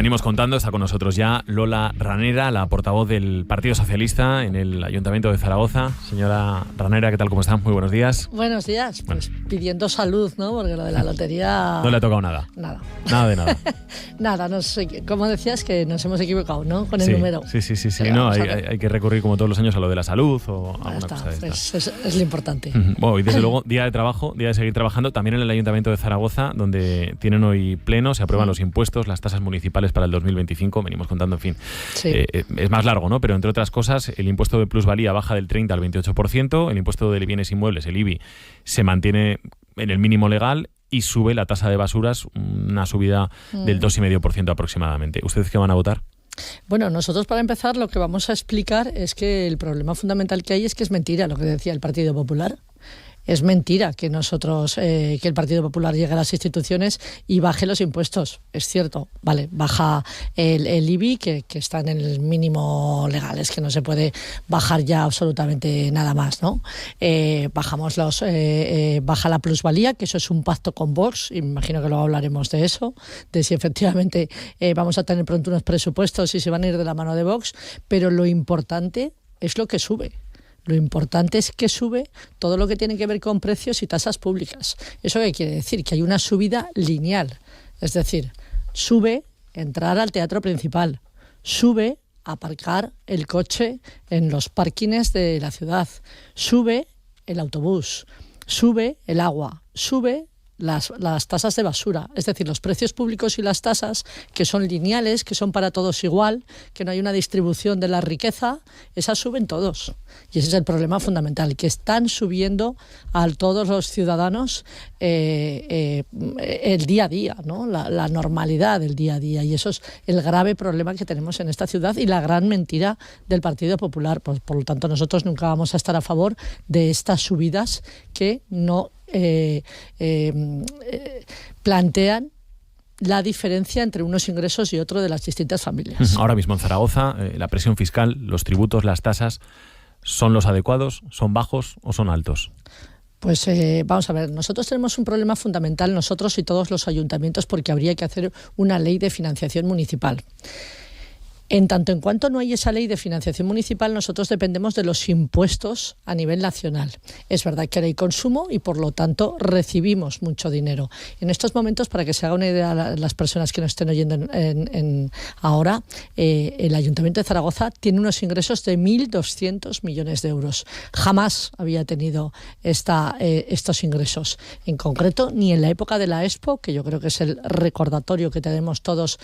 venimos contando. Está con nosotros ya Lola Ranera, la portavoz del Partido Socialista en el Ayuntamiento de Zaragoza. Señora Ranera, ¿qué tal? ¿Cómo están? Muy buenos días. Buenos días. Pues pidiendo salud, ¿no? Porque lo de la lotería... No le ha tocado nada. Nada. Nada de nada. Nada, no sé, como decías, que nos hemos equivocado, ¿no? Con el número. Sí. No, hay que recurrir como todos los años a lo de la salud o alguna cosa de estas. Es lo importante. Bueno, y desde luego, día de trabajo, día de seguir trabajando, también en el Ayuntamiento de Zaragoza, donde tienen hoy pleno, se aprueban los impuestos, las tasas municipales para el 2025, venimos contando, en fin. Sí. Es más largo, ¿no? Pero entre otras cosas, el impuesto de plusvalía baja del 30 al 28%, el impuesto de bienes inmuebles, el IBI, se mantiene en el mínimo legal y sube la tasa de basuras, una subida del 2,5% aproximadamente. ¿Ustedes qué van a votar? Bueno, nosotros para empezar lo que vamos a explicar es que el problema fundamental que hay es que es mentira lo que decía el Partido Popular. Es mentira que que el Partido Popular llegue a las instituciones y baje los impuestos. Es cierto, vale, baja el IBI, que está en el mínimo legal, es que no se puede bajar ya absolutamente nada más, ¿no? Baja la plusvalía, que eso es un pacto con Vox, y me imagino que luego hablaremos de eso, de si efectivamente vamos a tener pronto unos presupuestos y se van a ir de la mano de Vox, pero lo importante es lo que sube. Lo importante es que sube todo lo que tiene que ver con precios y tasas públicas. ¿Eso qué quiere decir? Que hay una subida lineal. Es decir, sube entrar al teatro principal, sube aparcar el coche en los parkings de la ciudad, sube el autobús, sube el agua, sube las tasas de basura, es decir, los precios públicos y las tasas que son lineales, que son para todos igual, que no hay una distribución de la riqueza, esas suben todos. Y ese es el problema fundamental, que están subiendo a todos los ciudadanos el día a día, ¿no? La normalidad del día a día. Y eso es el grave problema que tenemos en esta ciudad y la gran mentira del Partido Popular. Por lo tanto, nosotros nunca vamos a estar a favor de estas subidas que no plantean la diferencia entre unos ingresos y otros de las distintas familias. Ahora mismo en Zaragoza, la presión fiscal, los tributos, las tasas, ¿son los adecuados, son bajos o son altos? Pues vamos a ver, nosotros tenemos un problema fundamental, nosotros y todos los ayuntamientos, porque habría que hacer una ley de financiación municipal. En tanto en cuanto no hay esa ley de financiación municipal, nosotros dependemos de los impuestos a nivel nacional. Es verdad que hay consumo y, por lo tanto, recibimos mucho dinero. En estos momentos, para que se haga una idea a las personas que nos estén oyendo ahora, el Ayuntamiento de Zaragoza tiene unos ingresos de 1.200 millones de euros. Jamás había tenido estos ingresos. En concreto, ni en la época de la Expo, que yo creo que es el recordatorio que tenemos todos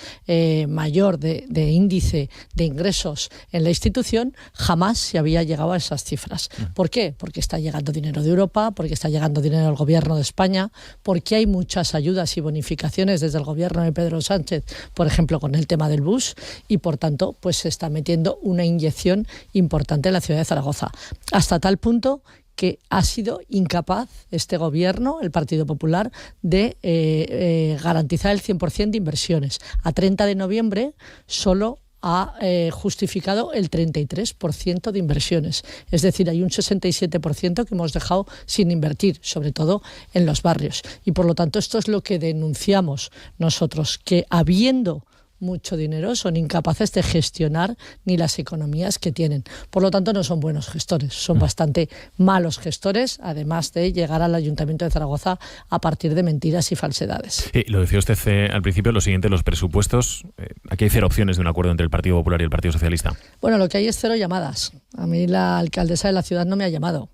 mayor de índice de ingresos en la institución, jamás se había llegado a esas cifras. ¿Por qué? Porque está llegando dinero de Europa, porque está llegando dinero del Gobierno de España, porque hay muchas ayudas y bonificaciones desde el Gobierno de Pedro Sánchez, por ejemplo, con el tema del bus, y por tanto, pues se está metiendo una inyección importante en la ciudad de Zaragoza. Hasta tal punto que ha sido incapaz este gobierno, el Partido Popular, de garantizar el 100% de inversiones. A 30 de noviembre solo ha justificado el 33% de inversiones. Es decir, hay un 67% que hemos dejado sin invertir, sobre todo en los barrios. Y por lo tanto, esto es lo que denunciamos nosotros, que habiendo mucho dinero son incapaces de gestionar ni las economías que tienen. Por lo tanto, no son buenos gestores, son bastante malos gestores, además de llegar al Ayuntamiento de Zaragoza a partir de mentiras y falsedades. Lo decía usted al principio, lo siguiente, los presupuestos. Aquí hay 0 opciones de un acuerdo entre el Partido Popular y el Partido Socialista. Bueno, lo que hay es 0 llamadas. A mí la alcaldesa de la ciudad no me ha llamado.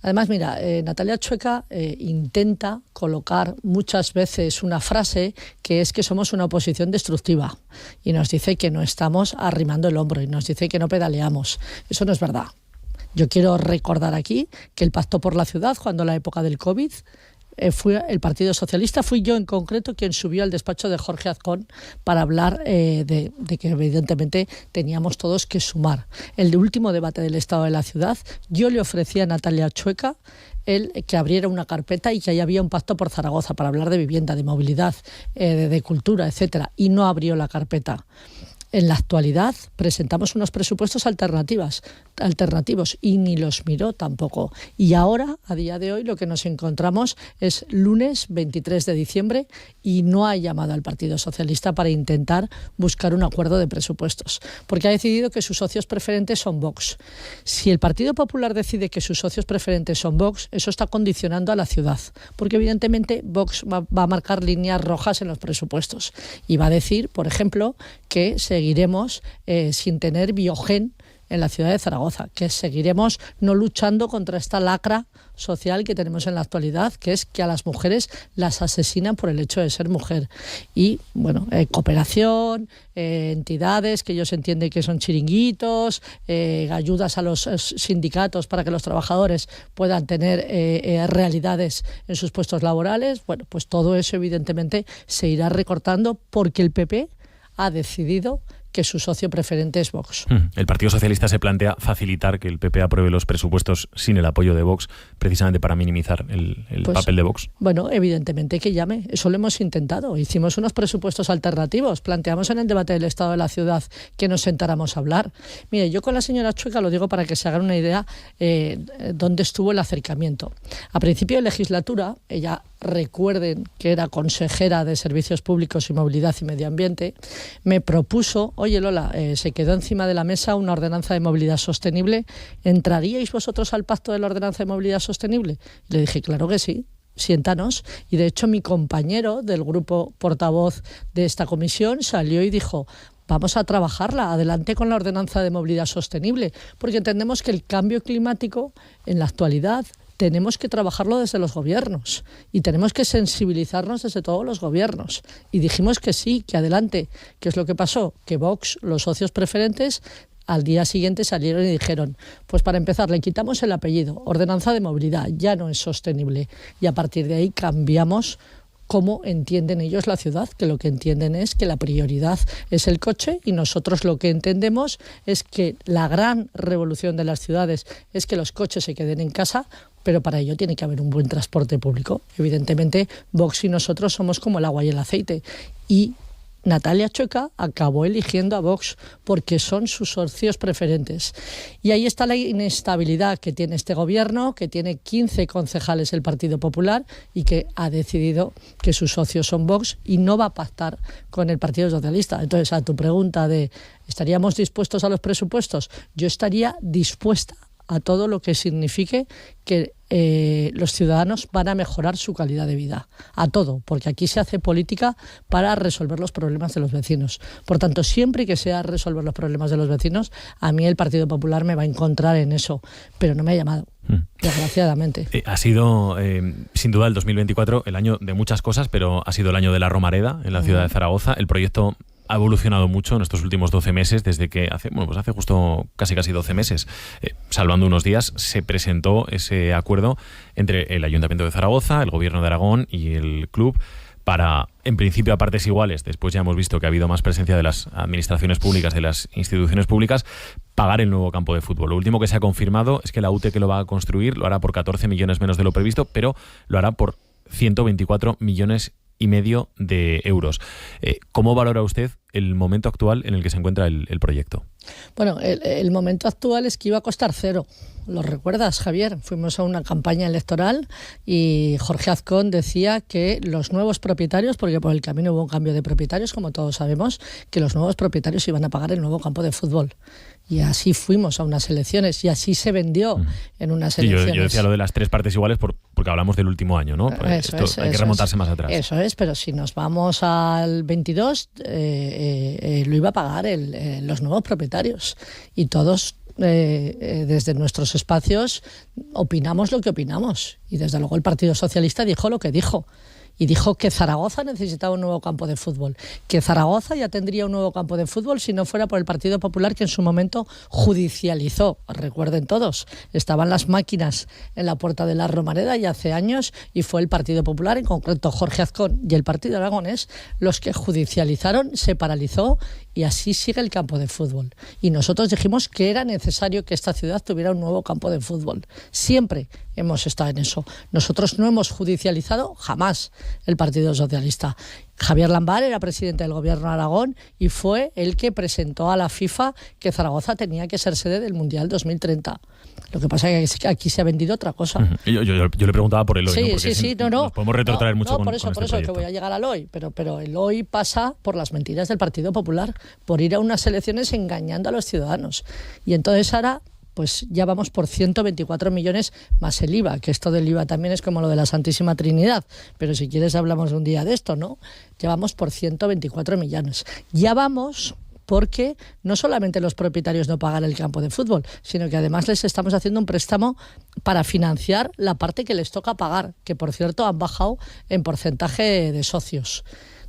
Además, mira, Natalia Chueca intenta colocar muchas veces una frase que es que somos una oposición destructiva y nos dice que no estamos arrimando el hombro y nos dice que no pedaleamos. Eso no es verdad. Yo quiero recordar aquí que el Pacto por la Ciudad, cuando en la época del COVID, fue el Partido Socialista, fui yo en concreto quien subió al despacho de Jorge Azcón para hablar de que evidentemente teníamos todos que sumar. El último debate del Estado de la Ciudad, yo le ofrecía a Natalia Chueca que abriera una carpeta y que ahí había un pacto por Zaragoza para hablar de vivienda, de movilidad, de cultura, etcétera, y no abrió la carpeta. En la actualidad presentamos unos presupuestos alternativos y ni los miró tampoco. Y ahora, a día de hoy, lo que nos encontramos es lunes 23 de diciembre y no ha llamado al Partido Socialista para intentar buscar un acuerdo de presupuestos, porque ha decidido que sus socios preferentes son Vox. Si el Partido Popular decide que sus socios preferentes son Vox, eso está condicionando a la ciudad, porque evidentemente Vox va a marcar líneas rojas en los presupuestos y va a decir, por ejemplo, que seguiremos sin tener biogen en la ciudad de Zaragoza, que seguiremos no luchando contra esta lacra social que tenemos en la actualidad, que es que a las mujeres las asesinan por el hecho de ser mujer. Y, bueno, cooperación, entidades que ellos entienden que son chiringuitos, ayudas a los sindicatos para que los trabajadores puedan tener realidades en sus puestos laborales. Bueno, pues todo eso evidentemente se irá recortando porque el PP ha decidido que su socio preferente es Vox. El Partido Socialista se plantea facilitar que el PP apruebe los presupuestos sin el apoyo de Vox, precisamente para minimizar el papel de Vox. Bueno, evidentemente que llame. Eso lo hemos intentado. Hicimos unos presupuestos alternativos. Planteamos en el debate del Estado de la Ciudad que nos sentáramos a hablar. Mire, yo con la señora Chueca, lo digo para que se hagan una idea dónde estuvo el acercamiento. A principio de legislatura, ella, recuerden que era consejera de Servicios Públicos y Movilidad y Medio Ambiente, me propuso: oye, Lola, se quedó encima de la mesa una ordenanza de movilidad sostenible. ¿Entraríais vosotros al pacto de la ordenanza de movilidad sostenible? Y le dije, claro que sí, siéntanos. Y de hecho mi compañero del grupo portavoz de esta comisión salió y dijo: vamos a trabajarla, adelante con la ordenanza de movilidad sostenible, porque entendemos que el cambio climático en la actualidad tenemos que trabajarlo desde los gobiernos y tenemos que sensibilizarnos desde todos los gobiernos. Y dijimos que sí, que adelante. ¿Qué es lo que pasó? Que Vox, los socios preferentes, al día siguiente salieron y dijeron: pues para empezar, le quitamos el apellido, ordenanza de movilidad, ya no es sostenible. Y a partir de ahí cambiamos cómo entienden ellos la ciudad, que lo que entienden es que la prioridad es el coche, y nosotros lo que entendemos es que la gran revolución de las ciudades es que los coches se queden en casa, pero para ello tiene que haber un buen transporte público. Evidentemente, Vox y nosotros somos como el agua y el aceite, y Natalia Chueca acabó eligiendo a Vox porque son sus socios preferentes. Y ahí está la inestabilidad que tiene este gobierno, que tiene 15 concejales el Partido Popular y que ha decidido que sus socios son Vox y no va a pactar con el Partido Socialista. Entonces, a tu pregunta de ¿estaríamos dispuestos a los presupuestos? Yo estaría dispuesta a todo lo que signifique que los ciudadanos van a mejorar su calidad de vida, a todo, porque aquí se hace política para resolver los problemas de los vecinos. Por tanto, siempre que sea resolver los problemas de los vecinos, a mí el Partido Popular me va a encontrar en eso, pero no me ha llamado, desgraciadamente. Ha sido, sin duda, el 2024 el año de muchas cosas, pero ha sido el año de la Romareda en la ciudad de Zaragoza. El proyecto ha evolucionado mucho en estos últimos 12 meses, desde que hace justo casi 12 meses, salvando unos días, se presentó ese acuerdo entre el Ayuntamiento de Zaragoza, el Gobierno de Aragón y el club para, en principio, a partes iguales. Después ya hemos visto que ha habido más presencia de las administraciones públicas, de las instituciones públicas, pagar el nuevo campo de fútbol. Lo último que se ha confirmado es que la UTE que lo va a construir lo hará por 14 millones menos de lo previsto, pero lo hará por 124 millones y medio de euros. ¿Cómo valora usted el momento actual en el que se encuentra el proyecto? Bueno, el momento actual es que iba a costar cero. ¿Lo recuerdas, Javier? Fuimos a una campaña electoral y Jorge Azcón decía que los nuevos propietarios, porque por el camino hubo un cambio de propietarios, como todos sabemos, que los nuevos propietarios iban a pagar el nuevo campo de fútbol. Y así fuimos a unas elecciones y así se vendió en unas elecciones. Yo decía lo de las tres partes iguales porque hablamos del último año, ¿no? Hay que remontarse más atrás. Eso es, pero si nos vamos al 22, lo iba a pagar los nuevos propietarios. Y todos, desde nuestros espacios, opinamos lo que opinamos. Y desde luego el Partido Socialista dijo lo que dijo. Y dijo que Zaragoza necesitaba un nuevo campo de fútbol, que Zaragoza ya tendría un nuevo campo de fútbol si no fuera por el Partido Popular, que en su momento judicializó. Recuerden todos, estaban las máquinas en la puerta de la Romareda ya hace años y fue el Partido Popular, en concreto Jorge Azcón y el Partido Aragonés, los que judicializaron, se paralizó y así sigue el campo de fútbol. Y nosotros dijimos que era necesario que esta ciudad tuviera un nuevo campo de fútbol. Siempre hemos estado en eso. Nosotros no hemos judicializado jamás el Partido Socialista. Javier Lambar era presidente del Gobierno de Aragón y fue el que presentó a la FIFA que Zaragoza tenía que ser sede del Mundial 2030. Lo que pasa es que aquí se ha vendido otra cosa. Yo le preguntaba por el hoy, sí, ¿no? Porque sí, no. Nos podemos retrotraer mucho con por eso proyecto. que voy a llegar al hoy. Pero el hoy pasa por las mentiras del Partido Popular, por ir a unas elecciones engañando a los ciudadanos. Y entonces ahora pues ya vamos por 124 millones más el IVA, que esto del IVA también es como lo de la Santísima Trinidad, pero si quieres hablamos un día de esto, ¿no? Ya vamos por 124 millones. Ya vamos porque no solamente los propietarios no pagan el campo de fútbol, sino que además les estamos haciendo un préstamo para financiar la parte que les toca pagar, que por cierto han bajado en porcentaje de socios.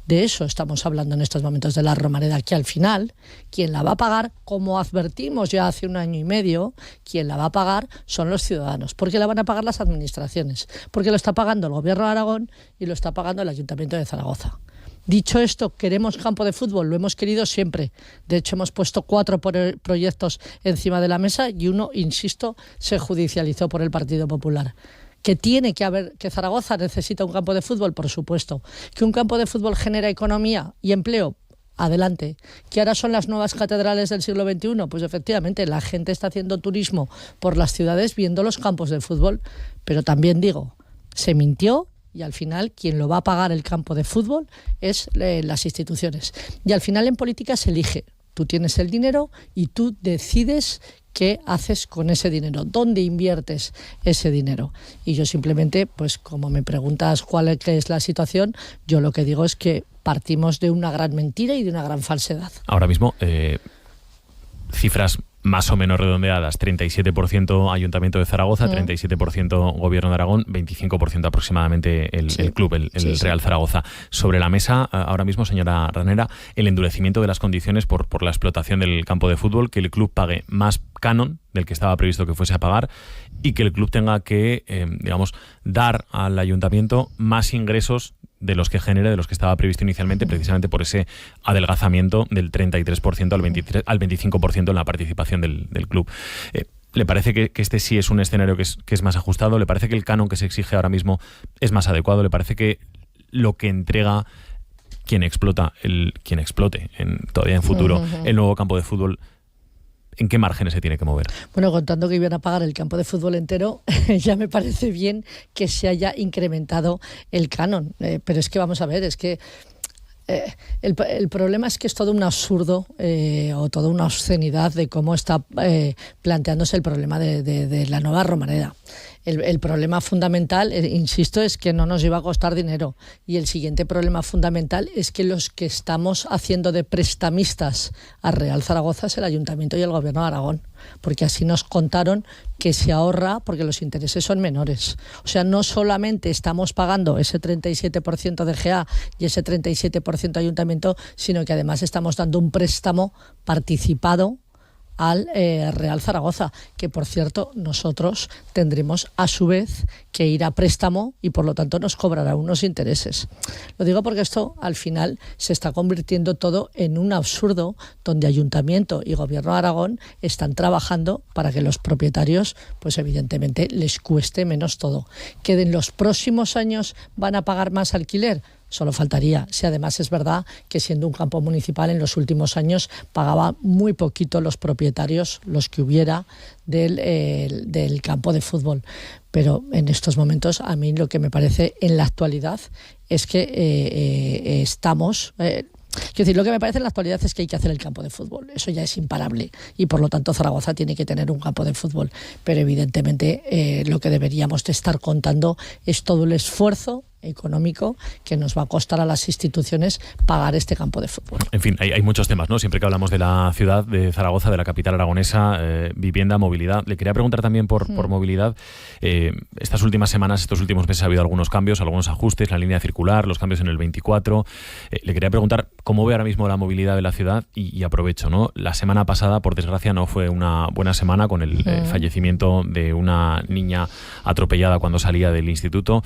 De eso estamos hablando en estos momentos de la Romareda, que al final, quien la va a pagar, como advertimos ya hace un año y medio, quien la va a pagar son los ciudadanos, porque la van a pagar las administraciones, porque lo está pagando el Gobierno de Aragón y lo está pagando el Ayuntamiento de Zaragoza. Dicho esto, queremos campo de fútbol, lo hemos querido siempre. De hecho, hemos puesto 4 proyectos encima de la mesa y uno, insisto, se judicializó por el Partido Popular. Que Zaragoza necesita un campo de fútbol, por supuesto. Que un campo de fútbol genera economía y empleo, adelante. Que ahora son las nuevas catedrales del siglo XXI, pues efectivamente la gente está haciendo turismo por las ciudades viendo los campos de fútbol. Pero también digo, se mintió y al final quien lo va a pagar el campo de fútbol es las instituciones. Y al final en política se elige. Tú tienes el dinero y tú decides qué haces con ese dinero, dónde inviertes ese dinero. Y yo simplemente, pues como me preguntas cuál es la situación, yo lo que digo es que partimos de una gran mentira y de una gran falsedad. Ahora mismo, cifras más o menos redondeadas, 37% Ayuntamiento de Zaragoza, 37% Gobierno de Aragón, 25% aproximadamente el club, el Real Zaragoza. Sobre la mesa, ahora mismo, señora Ranera, el endurecimiento de las condiciones por la explotación del campo de fútbol, que el club pague más canon del que estaba previsto que fuese a pagar y que el club tenga que, dar al Ayuntamiento más ingresos de los que genere, de los que estaba previsto inicialmente, precisamente por ese adelgazamiento del 33% al 25% en la participación del club. ¿Le parece que este sí es un escenario que es más ajustado? ¿Le parece que el canon que se exige ahora mismo es más adecuado? ¿Le parece que lo que entrega quien explote todavía en futuro el nuevo campo de fútbol, ¿en qué márgenes se tiene que mover? Bueno, contando que iban a pagar el campo de fútbol entero, ya me parece bien que se haya incrementado el canon. Pero es que vamos a ver, es que el problema es que es todo un absurdo o toda una obscenidad de cómo está planteándose el problema de la nueva Romareda. El problema fundamental, insisto, es que no nos iba a costar dinero. Y el siguiente problema fundamental es que los que estamos haciendo de prestamistas a Real Zaragoza es el Ayuntamiento y el Gobierno de Aragón. Porque así nos contaron que se ahorra porque los intereses son menores. O sea, no solamente estamos pagando ese 37% de GA y ese 37% Ayuntamiento, sino que además estamos dando un préstamo participado al Real Zaragoza, que por cierto nosotros tendremos a su vez que ir a préstamo y por lo tanto nos cobrará unos intereses. Lo digo porque esto al final se está convirtiendo todo en un absurdo donde Ayuntamiento y Gobierno de Aragón están trabajando para que los propietarios, pues evidentemente les cueste menos todo. Que en los próximos años van a pagar más alquiler, solo faltaría. Si además es verdad que siendo un campo municipal en los últimos años pagaba muy poquito los propietarios, los que hubiera del campo de fútbol. Pero en estos momentos a mí lo que me parece en la actualidad es que estamos... Quiero decir, lo que me parece en la actualidad es que hay que hacer el campo de fútbol. Eso ya es imparable y por lo tanto Zaragoza tiene que tener un campo de fútbol. Pero evidentemente lo que deberíamos de estar contando es todo el esfuerzo económico que nos va a costar a las instituciones pagar este campo de fútbol. En fin, hay muchos temas, ¿no? Siempre que hablamos de la ciudad de Zaragoza, de la capital aragonesa, vivienda, movilidad. Le quería preguntar también por movilidad. Estas últimas semanas, estos últimos meses ha habido algunos cambios, algunos ajustes, la línea circular, los cambios en el 24. Le quería preguntar cómo ve ahora mismo la movilidad de la ciudad y aprovecho, ¿no? La semana pasada, por desgracia, no fue una buena semana con el fallecimiento de una niña atropellada cuando salía del instituto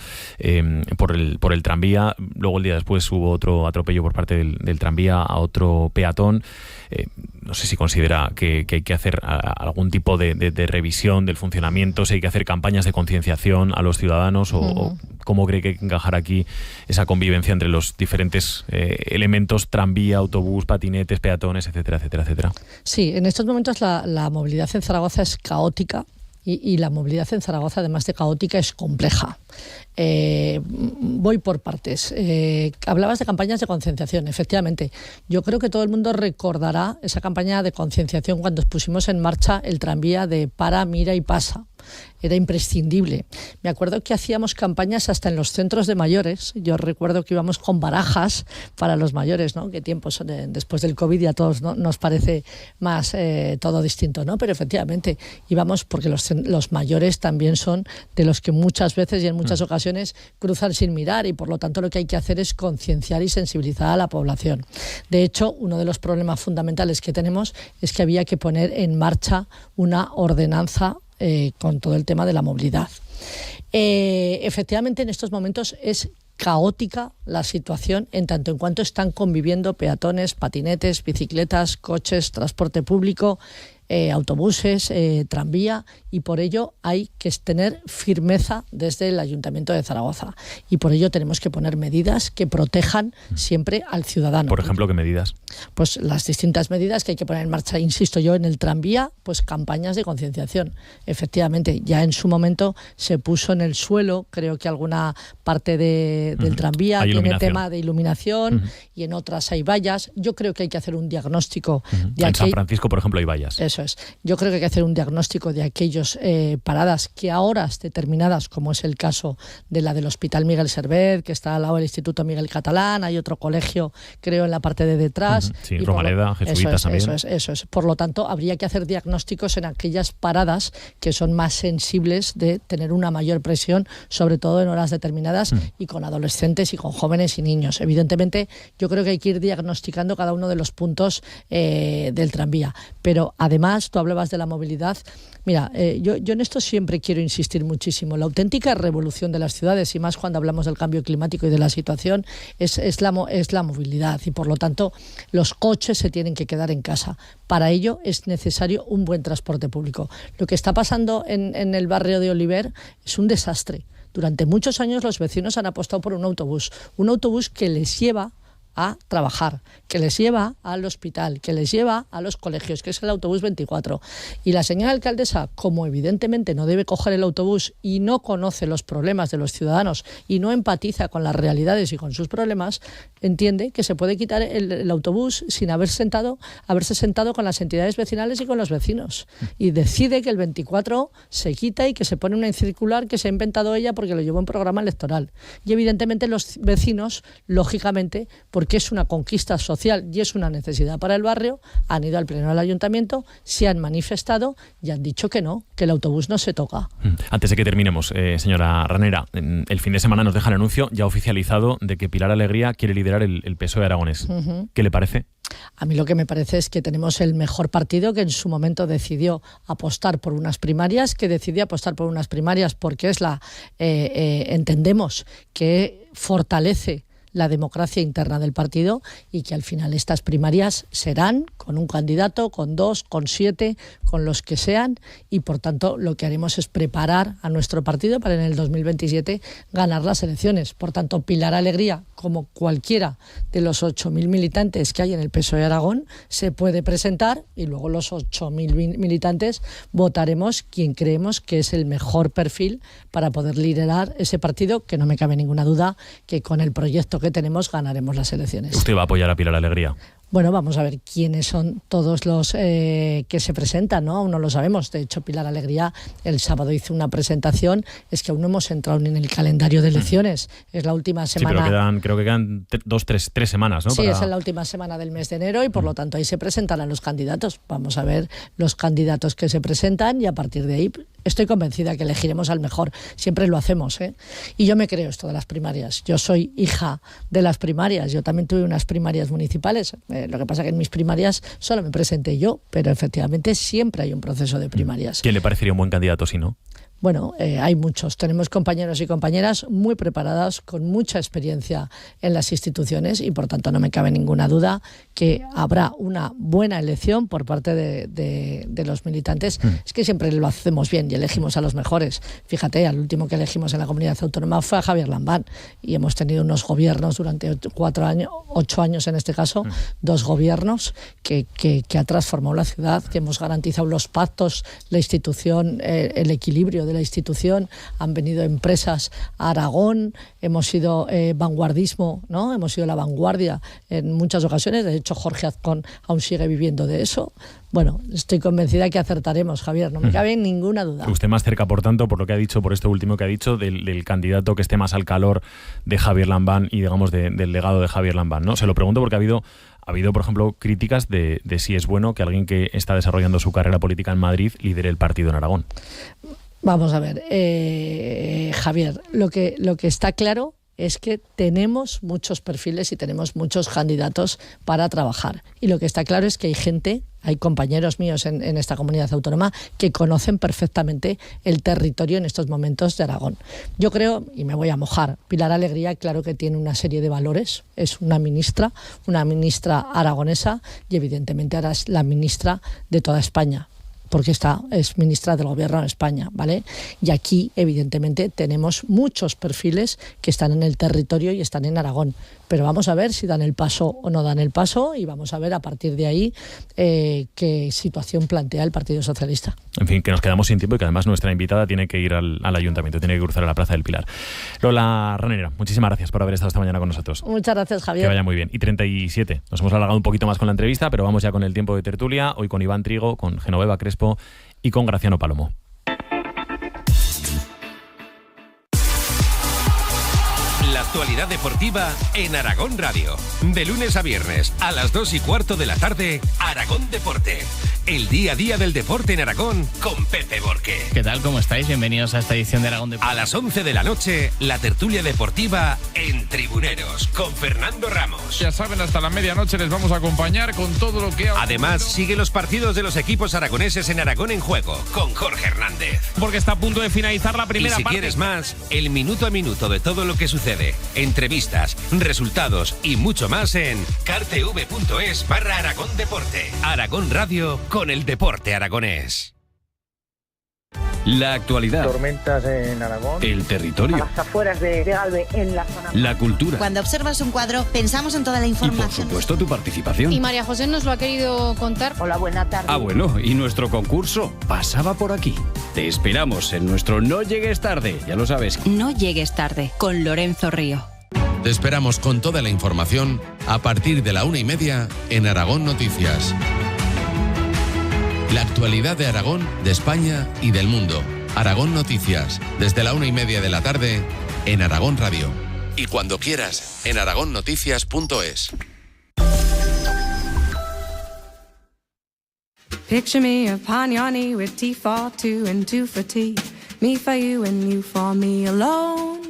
por el tranvía. Luego el día después hubo otro atropello por parte del tranvía a otro peatón. No sé si considera que hay que hacer algún tipo de revisión del funcionamiento, si hay que hacer campañas de concienciación a los ciudadanos o ¿Cómo cree que hay que encajar aquí esa convivencia entre los diferentes elementos, tranvía, autobús, patinetes, peatones, etcétera, etcétera, etcétera? Sí, en estos momentos la movilidad en Zaragoza es caótica. Y la movilidad en Zaragoza, además de caótica, es compleja. Voy por partes. Hablabas de campañas de concienciación. Efectivamente, yo creo que todo el mundo recordará esa campaña de concienciación cuando pusimos en marcha el tranvía de para, mira y pasa. Era imprescindible. Me acuerdo que hacíamos campañas hasta en los centros de mayores. Yo recuerdo que íbamos con barajas para los mayores, ¿no? Qué tiempos después del COVID y a todos, ¿no? Nos parece más todo distinto, ¿no? Pero efectivamente íbamos porque los mayores también son de los que muchas veces y en muchas ocasiones cruzan sin mirar, y por lo tanto lo que hay que hacer es concienciar y sensibilizar a la población. De hecho, uno de los problemas fundamentales que tenemos es que había que poner en marcha una ordenanza con todo el tema de la movilidad. Efectivamente, en estos momentos es caótica la situación en tanto en cuanto están conviviendo peatones, patinetes, bicicletas, coches, transporte público, autobuses, tranvía, y por ello hay que tener firmeza desde el Ayuntamiento de Zaragoza, y por ello tenemos que poner medidas que protejan siempre al ciudadano. Por ejemplo, ¿qué medidas? Pues las distintas medidas que hay que poner en marcha, insisto yo, en el tranvía, pues campañas de concienciación. Efectivamente, ya en su momento se puso en el suelo, creo que alguna parte del tranvía tiene tema de iluminación, y en otras hay vallas. Yo creo que hay que hacer un diagnóstico de en San Francisco, por ejemplo, hay vallas. Eso es. Yo creo que hay que hacer un diagnóstico de aquellos paradas que a horas determinadas, como es el caso de la del Hospital Miguel Servet, que está al lado del Instituto Miguel Catalán, hay otro colegio, creo, en la parte de detrás. Sí, Romareda, jesuitas también. Eso es. Por lo tanto, habría que hacer diagnósticos en aquellas paradas que son más sensibles de tener una mayor presión, sobre todo en horas determinadas y con adolescentes y con jóvenes y niños. Evidentemente, yo creo que hay que ir diagnosticando cada uno de los puntos del tranvía. Pero además, tú hablabas de la movilidad. Mira, yo en esto siempre quiero insistir muchísimo. La auténtica revolución de las ciudades, y más cuando hablamos del cambio climático y de la situación, es la movilidad, y por lo tanto los coches se tienen que quedar en casa. Para ello es necesario un buen transporte público. Lo que está pasando en el barrio de Oliver es un desastre. Durante muchos años los vecinos han apostado por un autobús que les lleva a trabajar, que les lleva al hospital, que les lleva a los colegios, que es el autobús 24. Y la señora alcaldesa, como evidentemente no debe coger el autobús y no conoce los problemas de los ciudadanos y no empatiza con las realidades y con sus problemas, entiende que se puede quitar el autobús sin haberse sentado con las entidades vecinales y con los vecinos. Y decide que el 24 se quita y que se pone una circular que se ha inventado ella porque lo llevó en programa electoral. Y evidentemente los vecinos, lógicamente, porque es una conquista social y es una necesidad para el barrio, han ido al pleno del ayuntamiento, se han manifestado y han dicho que no, que el autobús no se toca. Antes de que terminemos, señora Ranera, el fin de semana nos deja el anuncio ya oficializado de que Pilar Alegría quiere liderar el PSOE aragonés. ¿Qué le parece? A mí lo que me parece es que tenemos el mejor partido, que en su momento decidió apostar por unas primarias, porque es entendemos que fortalece la democracia interna del partido, y que al final estas primarias serán con un candidato, con 2, con 7, con los que sean, y por tanto lo que haremos es preparar a nuestro partido para en el 2027 ganar las elecciones. Por tanto, Pilar Alegría, como cualquiera de los 8.000 militantes que hay en el PSOE Aragón, se puede presentar, y luego los 8.000 militantes votaremos quien creemos que es el mejor perfil para poder liderar ese partido, que no me cabe ninguna duda que con el proyecto que tenemos ganaremos las elecciones. ¿Usted va a apoyar a Pilar Alegría? Bueno, vamos a ver quiénes son todos los que se presentan, ¿no? Aún no lo sabemos. De hecho, Pilar Alegría el sábado hizo una presentación. Es que aún no hemos entrado ni en el calendario de elecciones. Es la última semana. Sí, pero creo que quedan 3 semanas, ¿no? Sí, es en la última semana del mes de enero, y por lo tanto ahí se presentarán los candidatos. Vamos a ver los candidatos que se presentan, y a partir de ahí estoy convencida que elegiremos al mejor. Siempre lo hacemos, ¿eh? Y yo me creo esto de las primarias. Yo soy hija de las primarias. Yo también tuve unas primarias municipales. Lo que pasa es que en mis primarias solo me presenté yo, pero efectivamente siempre hay un proceso de primarias. ¿Quién le parecería un buen candidato si no? Bueno, hay muchos. Tenemos compañeros y compañeras muy preparadas, con mucha experiencia en las instituciones y, por tanto, no me cabe ninguna duda que habrá una buena elección por parte de los militantes. Es que siempre lo hacemos bien y elegimos a los mejores. Fíjate, al último que elegimos en la comunidad autónoma fue a Javier Lambán y hemos tenido unos gobiernos durante 8 años en este caso, 2 gobiernos que ha transformado la ciudad, que hemos garantizado los pactos, la institución, el equilibrio de la institución. Han venido empresas a Aragón, hemos sido vanguardismo, ¿no? Hemos sido la vanguardia en muchas ocasiones. De hecho, Jorge Azcón aún sigue viviendo de eso. Bueno, estoy convencida que acertaremos, Javier, no me cabe ninguna duda. Usted más cerca, por tanto, por lo que ha dicho, por esto último que ha dicho, del candidato que esté más al calor de Javier Lambán y, digamos, del legado de Javier Lambán, ¿no? Se lo pregunto porque ha habido, por ejemplo, críticas de si es bueno que alguien que está desarrollando su carrera política en Madrid lidere el partido en Aragón. Vamos a ver, Javier, lo que está claro es que tenemos muchos perfiles y tenemos muchos candidatos para trabajar. Y lo que está claro es que hay compañeros míos en esta comunidad autónoma que conocen perfectamente el territorio en estos momentos de Aragón. Yo creo, y me voy a mojar, Pilar Alegría, claro que tiene una serie de valores, es una ministra aragonesa y evidentemente ahora es la ministra de toda España, porque es ministra del Gobierno de España, ¿vale? Y aquí, evidentemente, tenemos muchos perfiles que están en el territorio y están en Aragón. Pero vamos a ver si dan el paso o no dan el paso y vamos a ver a partir de ahí qué situación plantea el Partido Socialista. En fin, que nos quedamos sin tiempo y que además nuestra invitada tiene que ir al Ayuntamiento, tiene que cruzar a la Plaza del Pilar. Lola Ranera, muchísimas gracias por haber estado esta mañana con nosotros. Muchas gracias, Javier. Que vaya muy bien. Y 37. Nos hemos alargado un poquito más con la entrevista, pero vamos ya con el tiempo de tertulia. Hoy con Iván Trigo, con Genoveva Crespo y con Graciano Palomo. La actualidad deportiva en Aragón Radio. De lunes a viernes a las 2:15 de la tarde, Aragón Deporte. El día a día del deporte en Aragón con Pepe Borque. ¿Qué tal? ¿Cómo estáis? Bienvenidos a esta edición de Aragón Deporte. A las 11 de la noche, la tertulia deportiva en Tribuneros con Fernando Ramos. Ya saben, hasta la medianoche les vamos a acompañar con todo lo que ha... Además, sigue los partidos de los equipos aragoneses en Aragón en Juego con Jorge Hernández. Porque está a punto de finalizar la primera parte. Y si quieres más, el minuto a minuto de todo lo que sucede, entrevistas, resultados y mucho más en cartv.es/Aragón Deporte. Aragón Radio con el deporte aragonés. La actualidad. Tormentas en Aragón. El territorio. A las afueras de Galve, en la zona. La cultura. Cuando observas un cuadro, pensamos en toda la información. Y por supuesto tu participación. Y María José nos lo ha querido contar. Hola, buena tarde. Ah, bueno, y nuestro concurso pasaba por aquí. Te esperamos en nuestro No Llegues Tarde, ya lo sabes. No Llegues Tarde, con Lorenzo Río. Te esperamos con toda la información a partir de la 1:30 en Aragón Noticias. La actualidad de Aragón, de España y del mundo. Aragón Noticias, desde la 1:30 de la tarde en Aragón Radio. Y cuando quieras, en aragonnoticias.es. Picture me upon your knee with tea for two and two for tea. Me for you and you for me alone.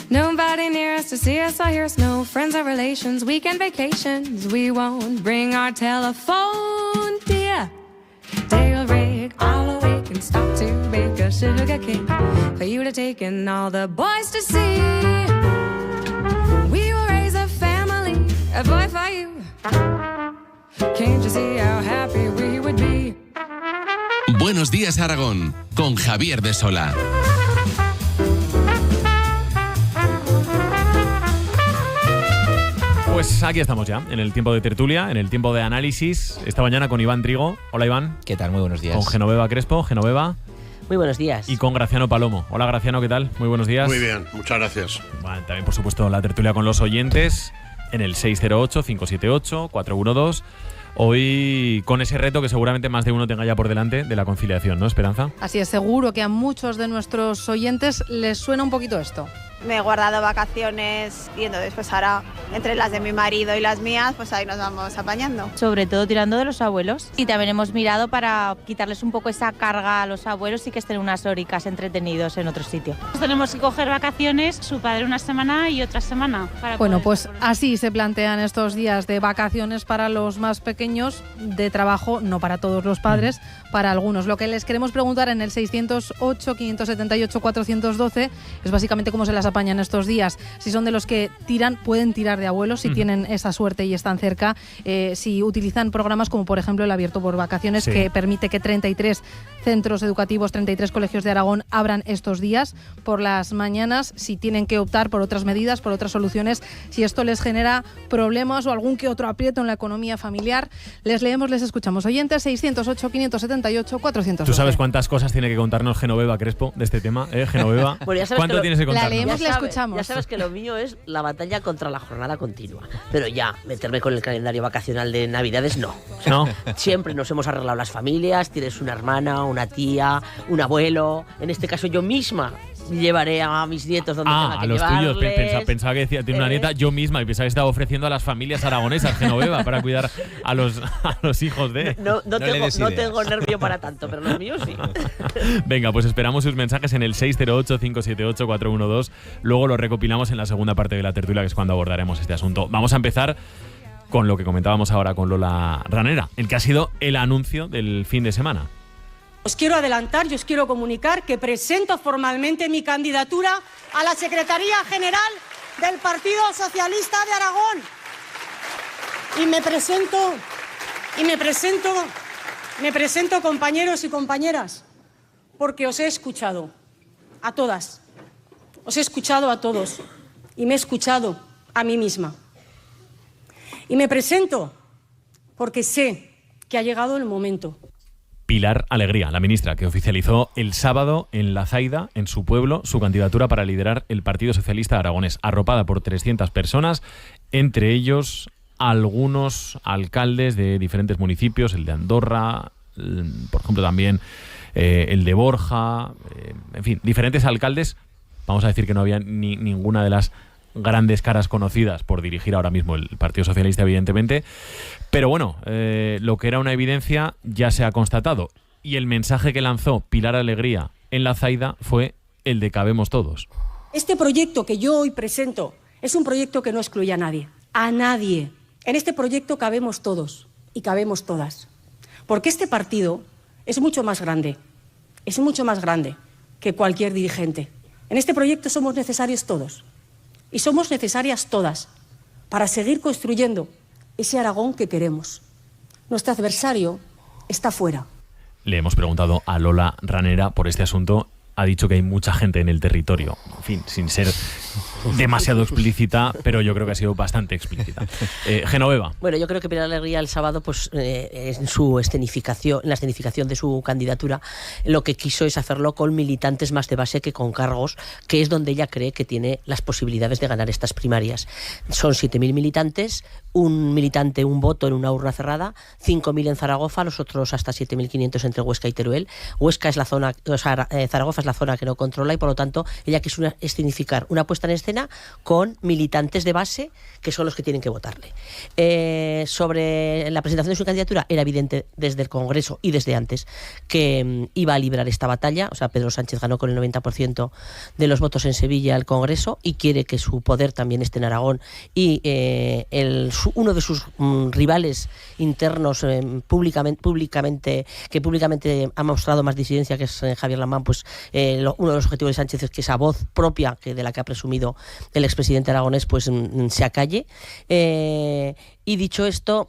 Nobody near us to see us or hear us, no friends or relations, weekend vacations. We won't bring our telephone, dear. They'll rig all awake and stop to bake a sugar cake for you to take and all the boys to see. We will raise a family, a boy for you. Can't you see how happy we would be? Buenos días, Aragón, con Javier de Sola. Pues aquí estamos ya, en el tiempo de tertulia, en el tiempo de análisis. Esta mañana con Iván Trigo. Hola, Iván. ¿Qué tal? Muy buenos días. Con Genoveva Crespo. Genoveva. Muy buenos días. Y con Graciano Palomo. Hola, Graciano, ¿qué tal? Muy buenos días. Muy bien, muchas gracias. Bueno, también, por supuesto, la tertulia con los oyentes en el 608-578-412. Hoy con ese reto que seguramente más de uno tenga ya por delante de la conciliación, ¿no, Esperanza? Así es, seguro que a muchos de nuestros oyentes les suena un poquito esto. Me he guardado vacaciones y entonces pues ahora entre las de mi marido y las mías pues ahí nos vamos apañando. Sobre todo tirando de los abuelos, y también hemos mirado para quitarles un poco esa carga a los abuelos y que estén unas hóricas entretenidos en otro sitio. Tenemos que coger vacaciones, su padre una semana y otra semana. Bueno, pues así se plantean estos días de vacaciones para los más pequeños, de trabajo, no para todos los padres, para algunos. Lo que les queremos preguntar en el 608-578-412 es básicamente cómo se las apañan estos días. Si son de los que pueden tirar de abuelos, si tienen esa suerte y están cerca, si utilizan programas como por ejemplo el Abierto por Vacaciones, que permite que 33 centros educativos, 33 colegios de Aragón abran estos días por las mañanas, si tienen que optar por otras medidas, por otras soluciones, si esto les genera problemas o algún que otro aprieto en la economía familiar. Les leemos, les escuchamos. Oyentes, 608-578-412. ¿Tú sabes cuántas cosas tiene que contarnos Genoveva Crespo de este tema? Genoveva, bueno, ¿cuánto tienes que contarnos? La leemos, la escuchamos. Ya sabes que lo mío es la batalla contra la jornada continua. Pero ya, meterme con el calendario vacacional de Navidades, no. O sea, no. Siempre nos hemos arreglado las familias, tienes una hermana, una tía, un abuelo. En este caso yo misma llevaré a mis nietos donde tenga que llevarles. A los tuyos. Pensaba que decía, tiene una nieta yo misma, y pensaba que estaba ofreciendo a las familias aragonesas, Genoveva, para cuidar a los hijos de... No tengo nervio para tanto, pero los míos sí. Venga, pues esperamos sus mensajes en el 608-578-412. Luego lo recopilamos en la segunda parte de la tertulia, que es cuando abordaremos este asunto. Vamos a empezar con lo que comentábamos ahora con Lola Ranera, el que ha sido el anuncio del fin de semana. Os quiero adelantar y os quiero comunicar que presento formalmente mi candidatura a la Secretaría General del Partido Socialista de Aragón. Y me presento, compañeros y compañeras, porque os he escuchado a todas, os he escuchado a todos y me he escuchado a mí misma. Y me presento porque sé que ha llegado el momento. Pilar Alegría, la ministra, que oficializó el sábado en La Zaida, en su pueblo, su candidatura para liderar el Partido Socialista Aragonés, arropada por 300 personas, entre ellos algunos alcaldes de diferentes municipios, el de Andorra, por ejemplo también el de Borja, en fin, diferentes alcaldes. Vamos a decir que no había ninguna de las grandes caras conocidas por dirigir ahora mismo el Partido Socialista, evidentemente, pero bueno, lo que era una evidencia ya se ha constatado, y el mensaje que lanzó Pilar Alegría en La Zaida fue el de cabemos todos. Este proyecto que yo hoy presento es un proyecto que no excluye a nadie, En este proyecto cabemos todos y cabemos todas, porque este partido es mucho más grande que cualquier dirigente. En este proyecto somos necesarios todos. Y somos necesarias todas para seguir construyendo ese Aragón que queremos. Nuestro adversario está fuera. Le hemos preguntado a Lola Ranera por este asunto. Ha dicho que hay mucha gente en el territorio. En fin, sin ser demasiado explícita, pero yo creo que ha sido bastante explícita. Genoveva. Bueno, yo creo que Pilar Alegría el sábado, pues en la escenificación de su candidatura, lo que quiso es hacerlo con militantes más de base que con cargos, que es donde ella cree que tiene las posibilidades de ganar estas primarias. Son 7.000 militantes, un militante, un voto en una urna cerrada, 5.000 en Zaragoza, los otros hasta 7.500 entre Huesca y Teruel. Huesca es la zona, Zaragoza es la zona que no controla, y por lo tanto ella quiso escenificar una puesta en escena con militantes de base que son los que tienen que votarle. Sobre la presentación de su candidatura era evidente desde el Congreso y desde antes que iba a librar esta batalla. O sea, Pedro Sánchez ganó con el 90% de los votos en Sevilla el Congreso y quiere que su poder también esté en Aragón, y uno de sus rivales internos públicamente ha mostrado más disidencia, que es Javier Lamán, pues uno de los objetivos de Sánchez es que esa voz propia de la que ha presumido el expresidente aragonés pues se acalle. Y dicho esto,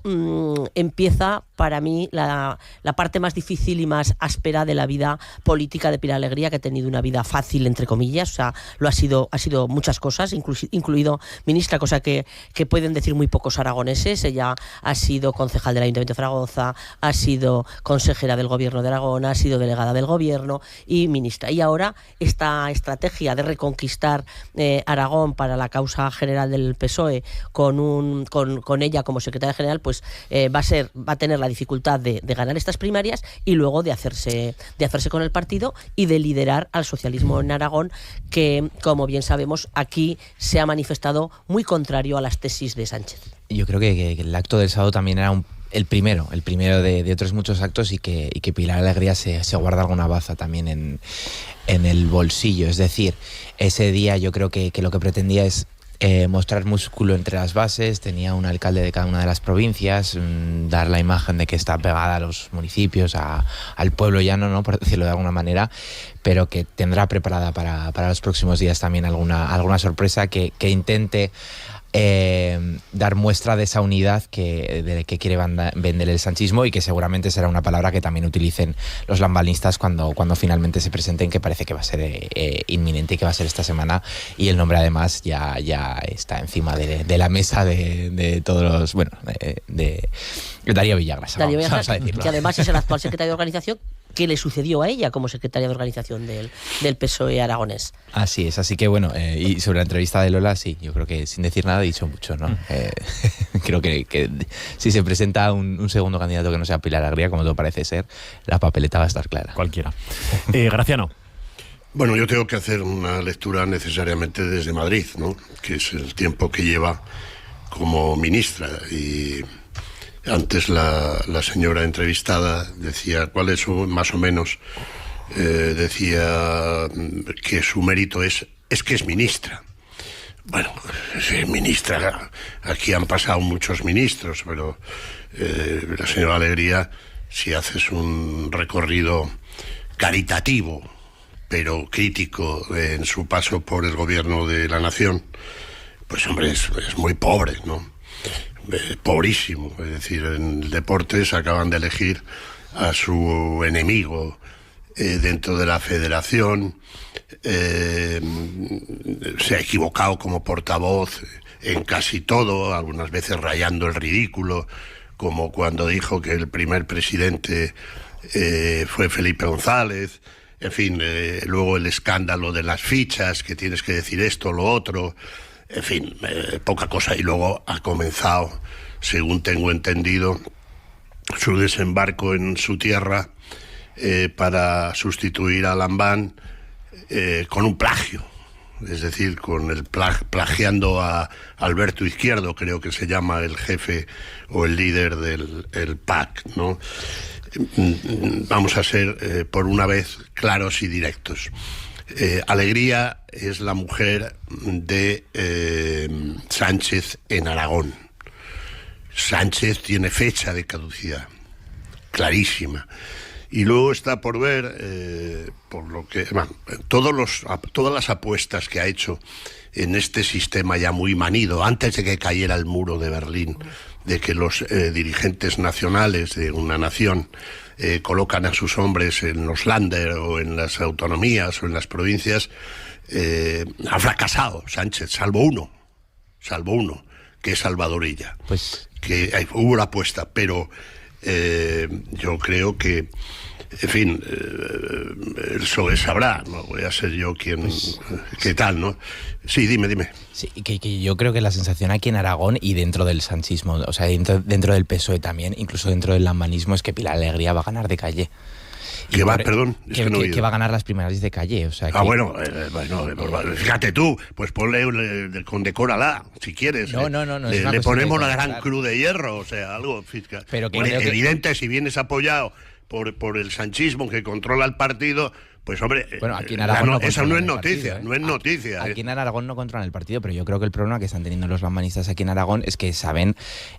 empieza para mí la parte más difícil y más áspera de la vida política de Pilar Alegría, que ha tenido una vida fácil, entre comillas. O sea, ha sido muchas cosas, incluido ministra, cosa que pueden decir muy pocos aragoneses. Ella ha sido concejal del Ayuntamiento de Zaragoza, ha sido consejera del Gobierno de Aragón, ha sido delegada del Gobierno y ministra. Y ahora esta estrategia de reconquistar Aragón para la causa general del PSOE con ella como secretaria general, pues va a tener la dificultad de ganar estas primarias y luego de hacerse con el partido y de liderar al socialismo en Aragón, que, como bien sabemos, aquí se ha manifestado muy contrario a las tesis de Sánchez. Yo creo que el acto del sábado también era el primero de otros muchos actos, y que Pilar Alegría se guarda alguna baza también en el bolsillo. Es decir, ese día yo creo que lo que pretendía es mostrar músculo entre las bases. Tenía un alcalde de cada una de las provincias, dar la imagen de que está pegada a los municipios, al pueblo llano, ¿no?, por decirlo de alguna manera, pero que tendrá preparada para los próximos días también alguna sorpresa que intente dar muestra de esa unidad de que quiere vender el sanchismo, y que seguramente será una palabra que también utilicen los lambanistas cuando finalmente se presenten, que parece que va a ser inminente y que va a ser esta semana, y el nombre además ya está encima de la mesa de todos los, bueno, de Darío Villagrasa, vamos a decirlo. Que además es el actual secretario de organización, que le sucedió a ella como secretaria de organización del PSOE aragonés. Así es, así que bueno, y sobre la entrevista de Lola, sí, yo creo que sin decir nada he dicho mucho, ¿no? Creo que si se presenta un segundo candidato que no sea Pilar Alegría, como todo parece ser, la papeleta va a estar clara. Cualquiera. Graciano. Bueno, yo tengo que hacer una lectura necesariamente desde Madrid, ¿no?, que es el tiempo que lleva como ministra. Y antes la señora entrevistada decía cuál es más o menos, decía que su mérito es que es ministra. Bueno, es ministra, aquí han pasado muchos ministros, pero la señora Alegría, si haces un recorrido caritativo pero crítico en su paso por el gobierno de la nación, pues hombre, es muy pobre, ¿no? Pobrísimo. Es decir, en el Deportes acaban de elegir a su enemigo dentro de la federación. Se ha equivocado como portavoz en casi todo, algunas veces rayando el ridículo, como cuando dijo que el primer presidente fue Felipe González. En fin, luego el escándalo de las fichas, que tienes que decir esto, lo otro. En fin, poca cosa. Y luego ha comenzado, según tengo entendido, su desembarco en su tierra para sustituir a Lambán con un plagio. Es decir, plagiando a Alberto Izquierdo, creo que se llama el jefe o el líder del PAC, ¿no? Vamos a ser, por una vez, claros y directos. Alegría es la mujer de Sánchez en Aragón. Sánchez tiene fecha de caducidad, clarísima. Y luego está por ver, por lo que todas las apuestas que ha hecho en este sistema ya muy manido, antes de que cayera el muro de Berlín, de que los dirigentes nacionales de una nación colocan a sus hombres en los Länder o en las autonomías o en las provincias, ha fracasado Sánchez, salvo uno, que es Salvador Illa. Pues que hubo la apuesta, pero yo creo que, en fin, el PSOE sabrá, no voy a ser yo quien, qué tal, ¿no? Sí, dime. Sí, que yo creo que la sensación aquí en Aragón y dentro del sanchismo, o sea, dentro del PSOE también, incluso dentro del lambanismo, es que Pilar Alegría va a ganar de calle. Que va a ganar las primarias de calle, o sea que... bueno, fíjate tú, pues ponle, condecórala, si quieres. No, le ponemos la gran cruz de hierro, o sea, algo fiscal. Pero que evidente, si vienes apoyado por el sanchismo que controla el partido, pues hombre, bueno, aquí en Aragón eso no es noticia, no es noticia. Aquí en Aragón no controlan el partido, pero yo creo que el problema que están teniendo los lambanistas aquí en Aragón es que saben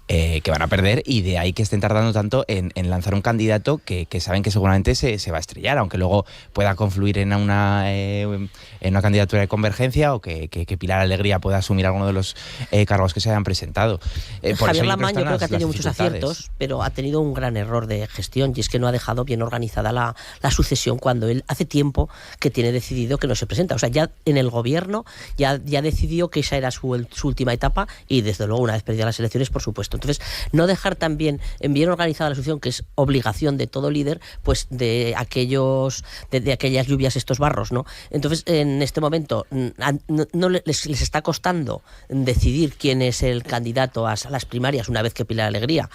que van a perder, y de ahí que estén tardando tanto en lanzar un candidato que saben que seguramente se va a estrellar, aunque luego pueda confluir en una candidatura de convergencia, o que Pilar Alegría pueda asumir alguno de los cargos que se hayan presentado. Javier Lamán yo creo que ha tenido muchos aciertos, pero ha tenido un gran error de gestión, y es que no ha dejado bien organizada la sucesión cuando él hace tiempo tiempo que tiene decidido que no se presenta. O sea, ya en el gobierno ya decidió que esa era su última etapa y desde luego una vez perdidas las elecciones, por supuesto. Entonces, no dejar también en bien organizada la sucesión, que es obligación de todo líder, pues de aquellas lluvias, estos barros, ¿no? Entonces, en este momento no les está costando decidir quién es el candidato a las primarias una vez que Pilar Alegría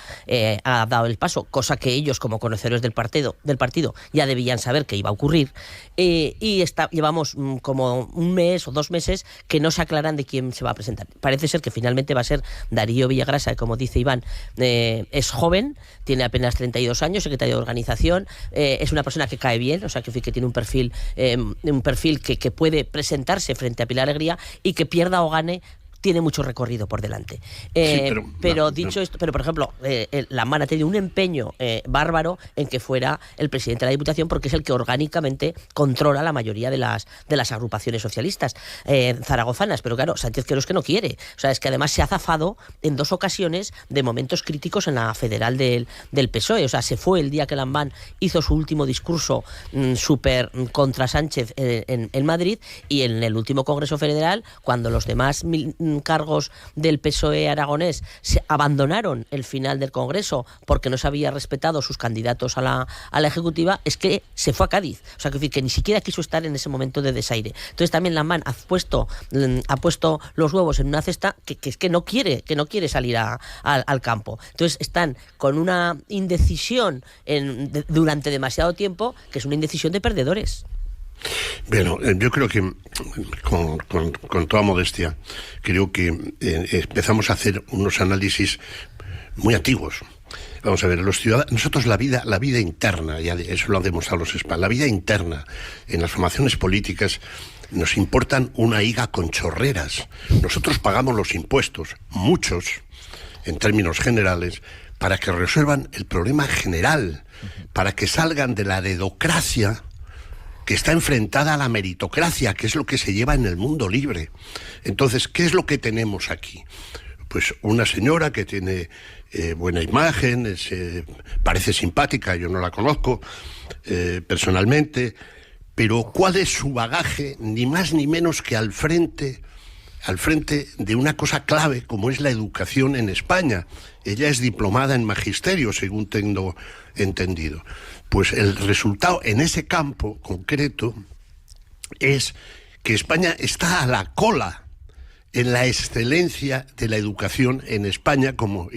ha dado el paso, cosa que ellos como conocedores del partido ya debían saber que iba a ocurrir, llevamos como un mes o 2 meses que no se aclaran de quién se va a presentar. Parece ser que finalmente va a ser Darío Villagrasa, que como dice Iván, es joven, tiene apenas 32 años, secretario de organización, es una persona que cae bien, o sea, que tiene un perfil que puede presentarse frente a Pilar Alegría, y que pierda o gane tiene mucho recorrido por delante. Pero dicho esto, por ejemplo, Lamán ha tenido un empeño bárbaro en que fuera el presidente de la Diputación, porque es el que orgánicamente controla la mayoría de las agrupaciones socialistas zaragozanas. Pero claro, Sánchez Quero es que no quiere. O sea, es que además se ha zafado en 2 ocasiones de momentos críticos en la federal del PSOE. O sea, se fue el día que Lamán hizo su último discurso súper contra Sánchez en Madrid, y en el último Congreso Federal, cuando los demás cargos del PSOE aragonés se abandonaron el final del Congreso porque no se había respetado sus candidatos a la Ejecutiva, es que se fue a Cádiz. O sea, que ni siquiera quiso estar en ese momento de desaire. Entonces también Lamán ha puesto los huevos en una cesta que es que no quiere salir al campo. Entonces están con una indecisión durante demasiado tiempo, que es una indecisión de perdedores. Bueno, yo creo que, con toda modestia, creo que empezamos a hacer unos análisis muy antiguos. Vamos a ver, los ciudadanos, nosotros la vida interna, ya eso lo han demostrado los españoles, la vida interna en las formaciones políticas nos importan una higa con chorreras. Nosotros pagamos los impuestos, muchos, en términos generales, para que resuelvan el problema general, para que salgan de la dedocracia que está enfrentada a la meritocracia, que es lo que se lleva en el mundo libre. Entonces, ¿qué es lo que tenemos aquí? Pues una señora que tiene buena imagen, parece simpática, yo no la conozco personalmente, pero ¿cuál es su bagaje? Ni más ni menos que al frente de una cosa clave como es la educación en España. Ella es diplomada en magisterio, según tengo entendido. Pues el resultado en ese campo concreto es que España está a la cola en la excelencia de la educación en España, como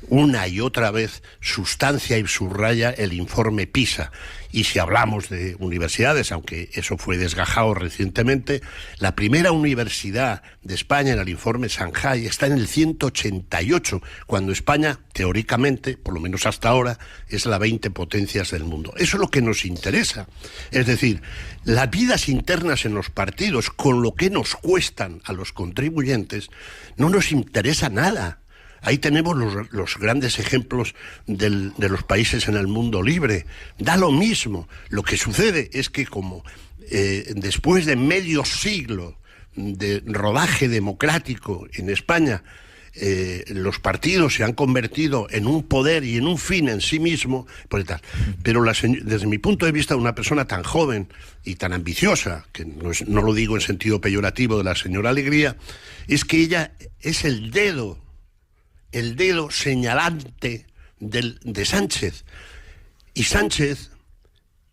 una y otra vez sustancia y subraya el informe PISA. Y si hablamos de universidades, aunque eso fue desgajado recientemente, la primera universidad de España en el informe Shanghai está en el 188, cuando España, teóricamente, por lo menos hasta ahora, es la 20 potencias del mundo. Eso es lo que nos interesa. Es decir, las vidas internas en los partidos, con lo que nos cuestan a los contribuyentes, no nos interesa nada. Ahí tenemos los grandes ejemplos de los países en el mundo libre. Da lo mismo. Lo que sucede es que como después de medio siglo de rodaje democrático en España, los partidos se han convertido en un poder y en un fin en sí mismo, pues tal. Pero desde mi punto de vista, una persona tan joven y tan ambiciosa, que no lo digo en sentido peyorativo de la señora Alegría, es que ella es el dedo señalante de Sánchez. Y Sánchez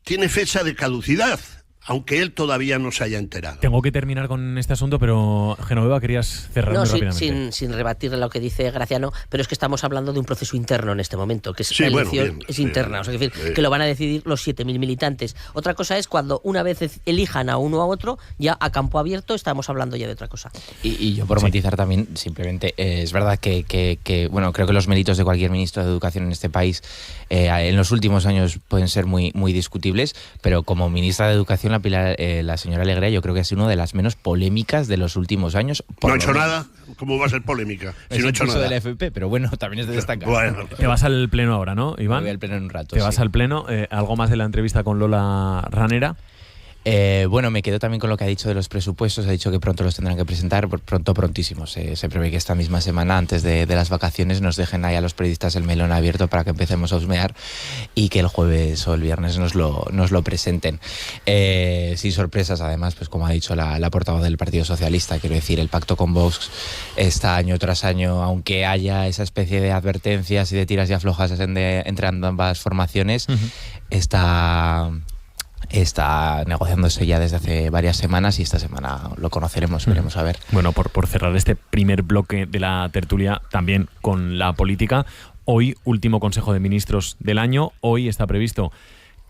tiene fecha de caducidad, aunque él todavía no se haya enterado. Tengo que terminar con este asunto, pero Genoveva, querías cerrar muy rápidamente. Sin rebatir lo que dice Graciano, pero es que estamos hablando de un proceso interno en este momento, que es interna, o sea, que lo van a decidir los 7.000 militantes. Otra cosa es cuando una vez elijan a uno u a otro, ya a campo abierto estamos hablando ya de otra cosa. Y yo por matizar también, simplemente, es verdad que bueno, creo que los méritos de cualquier ministro de Educación en este país en los últimos años pueden ser muy, muy discutibles, pero como ministra de Educación, la señora Alegría, yo creo que ha sido una de las menos polémicas de los últimos años. No ha hecho nada. ¿Cómo va a ser polémica? Si no ha hecho nada. de la FP, pero bueno, también es de destacar. Bueno. Te vas al pleno ahora, ¿no, Iván? Voy al pleno en un rato. Te vas al pleno. ¿Algo más de la entrevista con Lola Ranera? Bueno, me quedo también con lo que ha dicho de los presupuestos. Ha dicho que pronto los tendrán que presentar, prontísimo. Se prevé que esta misma semana, antes de las vacaciones, nos dejen ahí a los periodistas el melón abierto para que empecemos a husmear y que el jueves o el viernes nos lo presenten. Sin sorpresas, además, pues como ha dicho la portavoz del Partido Socialista, quiero decir, el pacto con Vox está año tras año, aunque haya esa especie de advertencias y de tiras y aflojas entre ambas formaciones, está negociándose ya desde hace varias semanas y esta semana lo conoceremos, veremos a ver. Bueno, por cerrar este primer bloque de la tertulia también con la política, hoy último Consejo de Ministros del año, hoy está previsto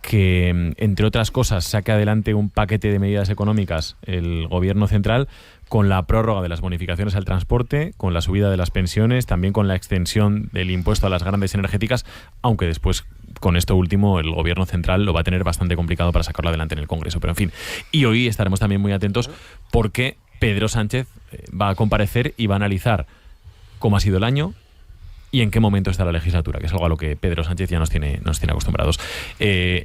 que, entre otras cosas, saque adelante un paquete de medidas económicas el Gobierno central con la prórroga de las bonificaciones al transporte, con la subida de las pensiones, también con la extensión del impuesto a las grandes energéticas, aunque después con esto último el Gobierno central lo va a tener bastante complicado para sacarlo adelante en el Congreso. Pero en fin, y hoy estaremos también muy atentos porque Pedro Sánchez va a comparecer y va a analizar cómo ha sido el año y en qué momento está la legislatura, que es algo a lo que Pedro Sánchez ya nos tiene acostumbrados.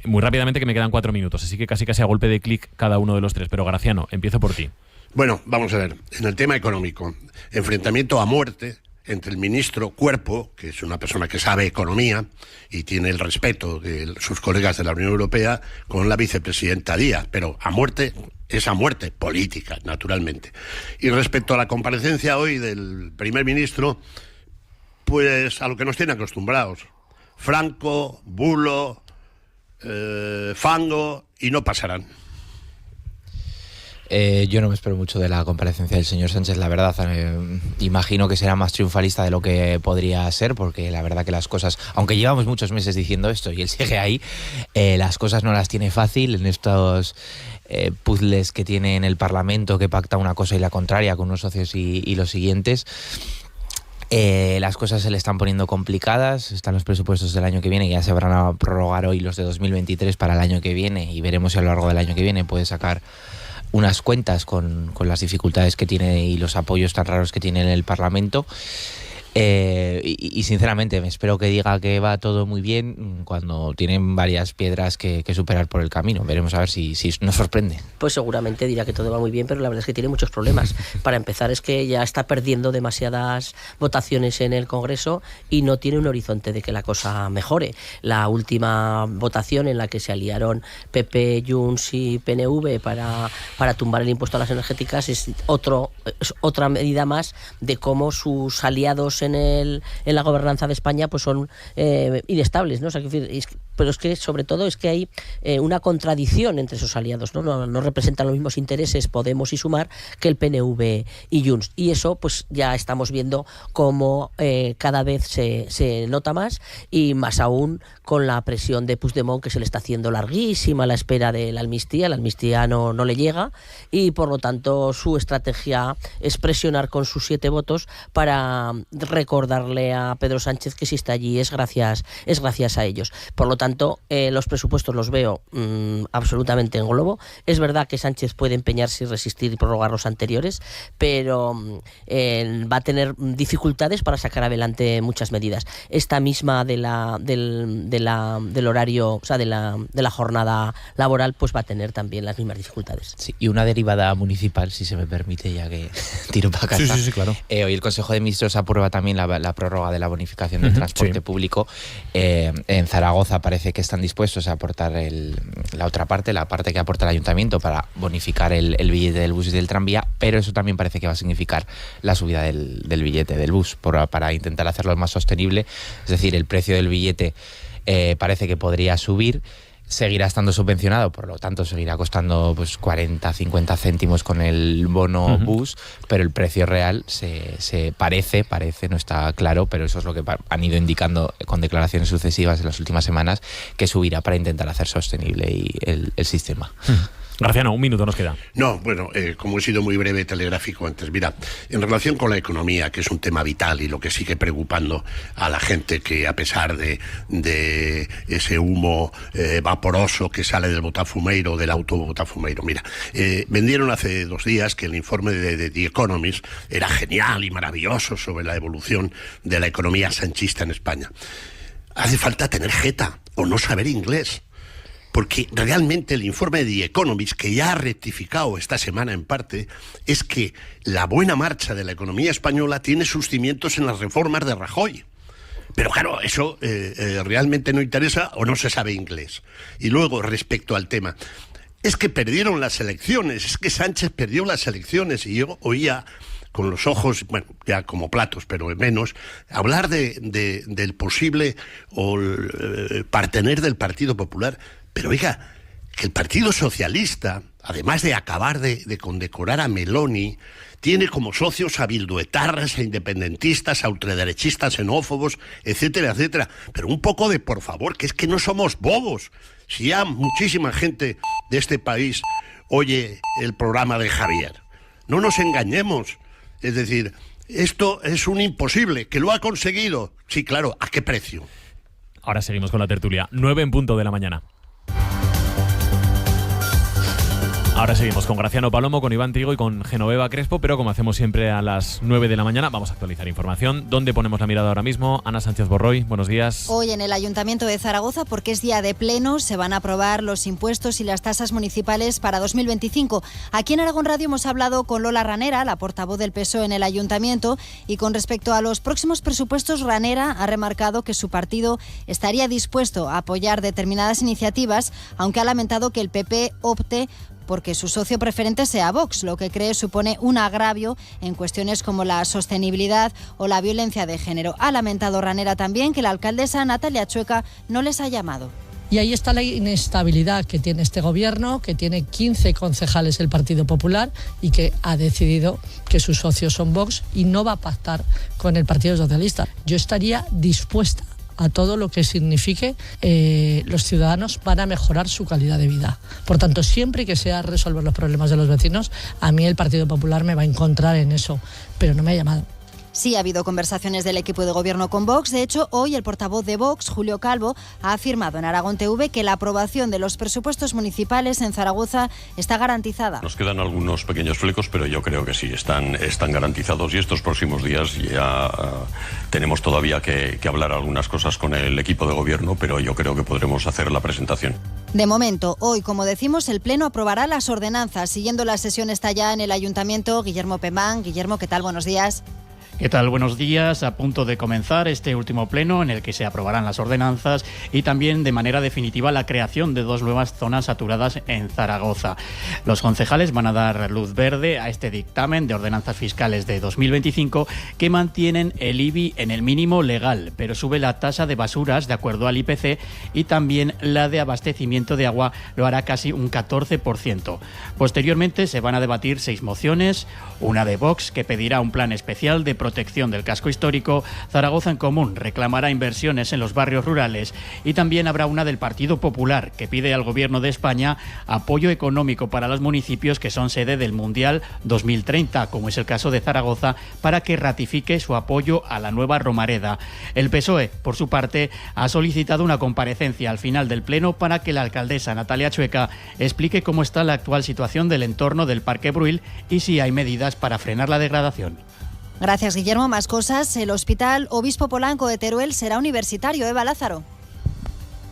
Muy rápidamente, que me quedan 4 minutos, así que casi a golpe de clic cada uno de los tres. Pero Graciano, empiezo por ti. Bueno, vamos a ver. En el tema económico, enfrentamiento a muerte entre el ministro Cuerpo, que es una persona que sabe economía y tiene el respeto de sus colegas de la Unión Europea, con la vicepresidenta Díaz, pero a muerte, esa muerte política, naturalmente. Y respecto a la comparecencia hoy del primer ministro, pues a lo que nos tiene acostumbrados: franco, bulo, fango, y no pasarán. Yo no me espero mucho de la comparecencia del señor Sánchez, la verdad. Imagino que será más triunfalista de lo que podría ser, porque la verdad que las cosas, aunque llevamos muchos meses diciendo esto y él sigue ahí, las cosas no las tiene fácil en estos puzzles que tiene en el Parlamento, que pacta una cosa y la contraria con unos socios y los siguientes. Las cosas se le están poniendo complicadas. Están los presupuestos del año que viene, ya se van a prorrogar hoy los de 2023 para el año que viene, y veremos si a lo largo del año que viene puede sacar unas cuentas con las dificultades que tiene y los apoyos tan raros que tiene en el Parlamento. Y sinceramente me espero que diga que va todo muy bien cuando tienen varias piedras que superar por el camino. Veremos a ver si nos sorprende. Pues seguramente dirá que todo va muy bien, pero la verdad es que tiene muchos problemas. Para empezar, es que ya está perdiendo demasiadas votaciones en el Congreso y no tiene un horizonte de que la cosa mejore. La última votación en la que se aliaron PP, Junts y PNV para tumbar el impuesto a las energéticas es otra medida más de cómo sus aliados en la gobernanza de España pues son inestables, ¿no? O sea, pero es que sobre todo es que hay una contradicción entre esos aliados, ¿no? No representan los mismos intereses Podemos y Sumar que el PNV y Junts, y eso pues ya estamos viendo cómo cada vez se nota más, y más aún con la presión de Puigdemont, que se le está haciendo larguísima la espera de la amnistía no le llega, y por lo tanto su estrategia es presionar con sus 7 votos para recordarle a Pedro Sánchez que si está allí es gracias a ellos. Por lo tanto, los presupuestos los veo absolutamente en globo. Es verdad que Sánchez puede empeñarse y resistir y prorrogar los anteriores, pero va a tener dificultades para sacar adelante muchas medidas. Esta misma del horario, o sea, de la jornada laboral, pues va a tener también las mismas dificultades. Sí, y una derivada municipal, si se me permite, ya que tiro para casa. Sí, claro. Hoy el Consejo de Ministros aprueba también la prórroga de la bonificación del transporte público. En Zaragoza parece que están dispuestos a aportar la otra parte, la parte que aporta el ayuntamiento para bonificar el billete del bus y del tranvía, pero eso también parece que va a significar la subida del billete del bus para intentar hacerlo más sostenible. Es decir, el precio del billete parece que podría subir. Seguirá estando subvencionado, por lo tanto seguirá costando pues 40, 50 céntimos con el bono bus, pero el precio real se parece, no está claro, pero eso es lo que han ido indicando con declaraciones sucesivas en las últimas semanas, que subirá para intentar hacer sostenible el sistema. Graciano, 1 minuto nos queda. No, bueno, como he sido muy breve, telegráfico antes, mira, en relación con la economía, que es un tema vital y lo que sigue preocupando a la gente, que a pesar de ese humo vaporoso que sale del botafumeiro, del autobotafumeiro, mira, vendieron hace 2 días que el informe de The Economist era genial y maravilloso sobre la evolución de la economía sanchista en España. Hace falta tener jeta o no saber inglés. porque realmente el informe de The Economist, que ya ha rectificado esta semana en parte, es que la buena marcha de la economía española tiene sus cimientos en las reformas de Rajoy. Pero claro, eso realmente no interesa o no se sabe inglés. Y luego, respecto al tema, es que perdieron las elecciones, es que Sánchez perdió las elecciones, y yo oía con los ojos, bueno, ya como platos, pero menos, hablar del posible partener del Partido Popular. Pero oiga, que el Partido Socialista, además de acabar de condecorar a Meloni, tiene como socios a bilduetarras, a independentistas, a ultraderechistas, xenófobos, etcétera, etcétera. Pero un poco de por favor, que es que no somos bobos. Si ya muchísima gente de este país oye el programa de Javier, no nos engañemos. Es decir, esto es un imposible, que lo ha conseguido. Sí, claro, ¿a qué precio? Ahora seguimos con la tertulia. 9:00 a.m. Ahora seguimos con Graciano Palomo, con Iván Trigo y con Genoveva Crespo, pero como hacemos siempre a las 9 de la mañana, vamos a actualizar información. ¿Dónde ponemos la mirada ahora mismo? Ana Sánchez Borroy, buenos días. Hoy en el Ayuntamiento de Zaragoza, porque es día de pleno, se van a aprobar los impuestos y las tasas municipales para 2025. Aquí en Aragón Radio hemos hablado con Lola Ranera, la portavoz del PSOE en el Ayuntamiento, y con respecto a los próximos presupuestos, Ranera ha remarcado que su partido estaría dispuesto a apoyar determinadas iniciativas, aunque ha lamentado que el PP opte porque su socio preferente sea Vox, lo que cree supone un agravio en cuestiones como la sostenibilidad o la violencia de género. Ha lamentado Ranera también que la alcaldesa Natalia Chueca no les ha llamado. Y ahí está la inestabilidad que tiene este gobierno, que tiene 15 concejales el Partido Popular y que ha decidido que sus socios son Vox y no va a pactar con el Partido Socialista. Yo estaría dispuesta a todo lo que signifique los ciudadanos van a mejorar su calidad de vida. Por tanto, siempre que sea resolver los problemas de los vecinos, a mí el Partido Popular me va a encontrar en eso, pero no me ha llamado. Sí, ha habido conversaciones del equipo de gobierno con Vox. De hecho, hoy el portavoz de Vox, Julio Calvo, ha afirmado en Aragón TV que la aprobación de los presupuestos municipales en Zaragoza está garantizada. Nos quedan algunos pequeños flecos, pero yo creo que sí, están garantizados, y estos próximos días ya tenemos todavía que hablar algunas cosas con el equipo de gobierno, pero yo creo que podremos hacer la presentación. De momento, hoy, como decimos, el Pleno aprobará las ordenanzas. Siguiendo la sesión está ya en el Ayuntamiento Guillermo Pemán. Guillermo, ¿qué tal? Buenos días. ¿Qué tal? Buenos días. A punto de comenzar este último pleno en el que se aprobarán las ordenanzas y también de manera definitiva la creación de 2 nuevas zonas saturadas en Zaragoza. Los concejales van a dar luz verde a este dictamen de ordenanzas fiscales de 2025 que mantienen el IBI en el mínimo legal, pero sube la tasa de basuras de acuerdo al IPC y también la de abastecimiento de agua lo hará casi un 14%. Posteriormente se van a debatir 6 mociones, una de Vox que pedirá un plan especial de protección del casco histórico. Zaragoza en Común reclamará inversiones en los barrios rurales, y también habrá una del Partido Popular que pide al Gobierno de España apoyo económico para los municipios que son sede del Mundial 2030, como es el caso de Zaragoza, para que ratifique su apoyo a la nueva Romareda. El PSOE, por su parte, ha solicitado una comparecencia al final del pleno para que la alcaldesa Natalia Chueca explique cómo está la actual situación del entorno del Parque Bruil y si hay medidas para frenar la degradación. Gracias, Guillermo. Más cosas. El Hospital Obispo Polanco de Teruel será universitario. Eva Lázaro.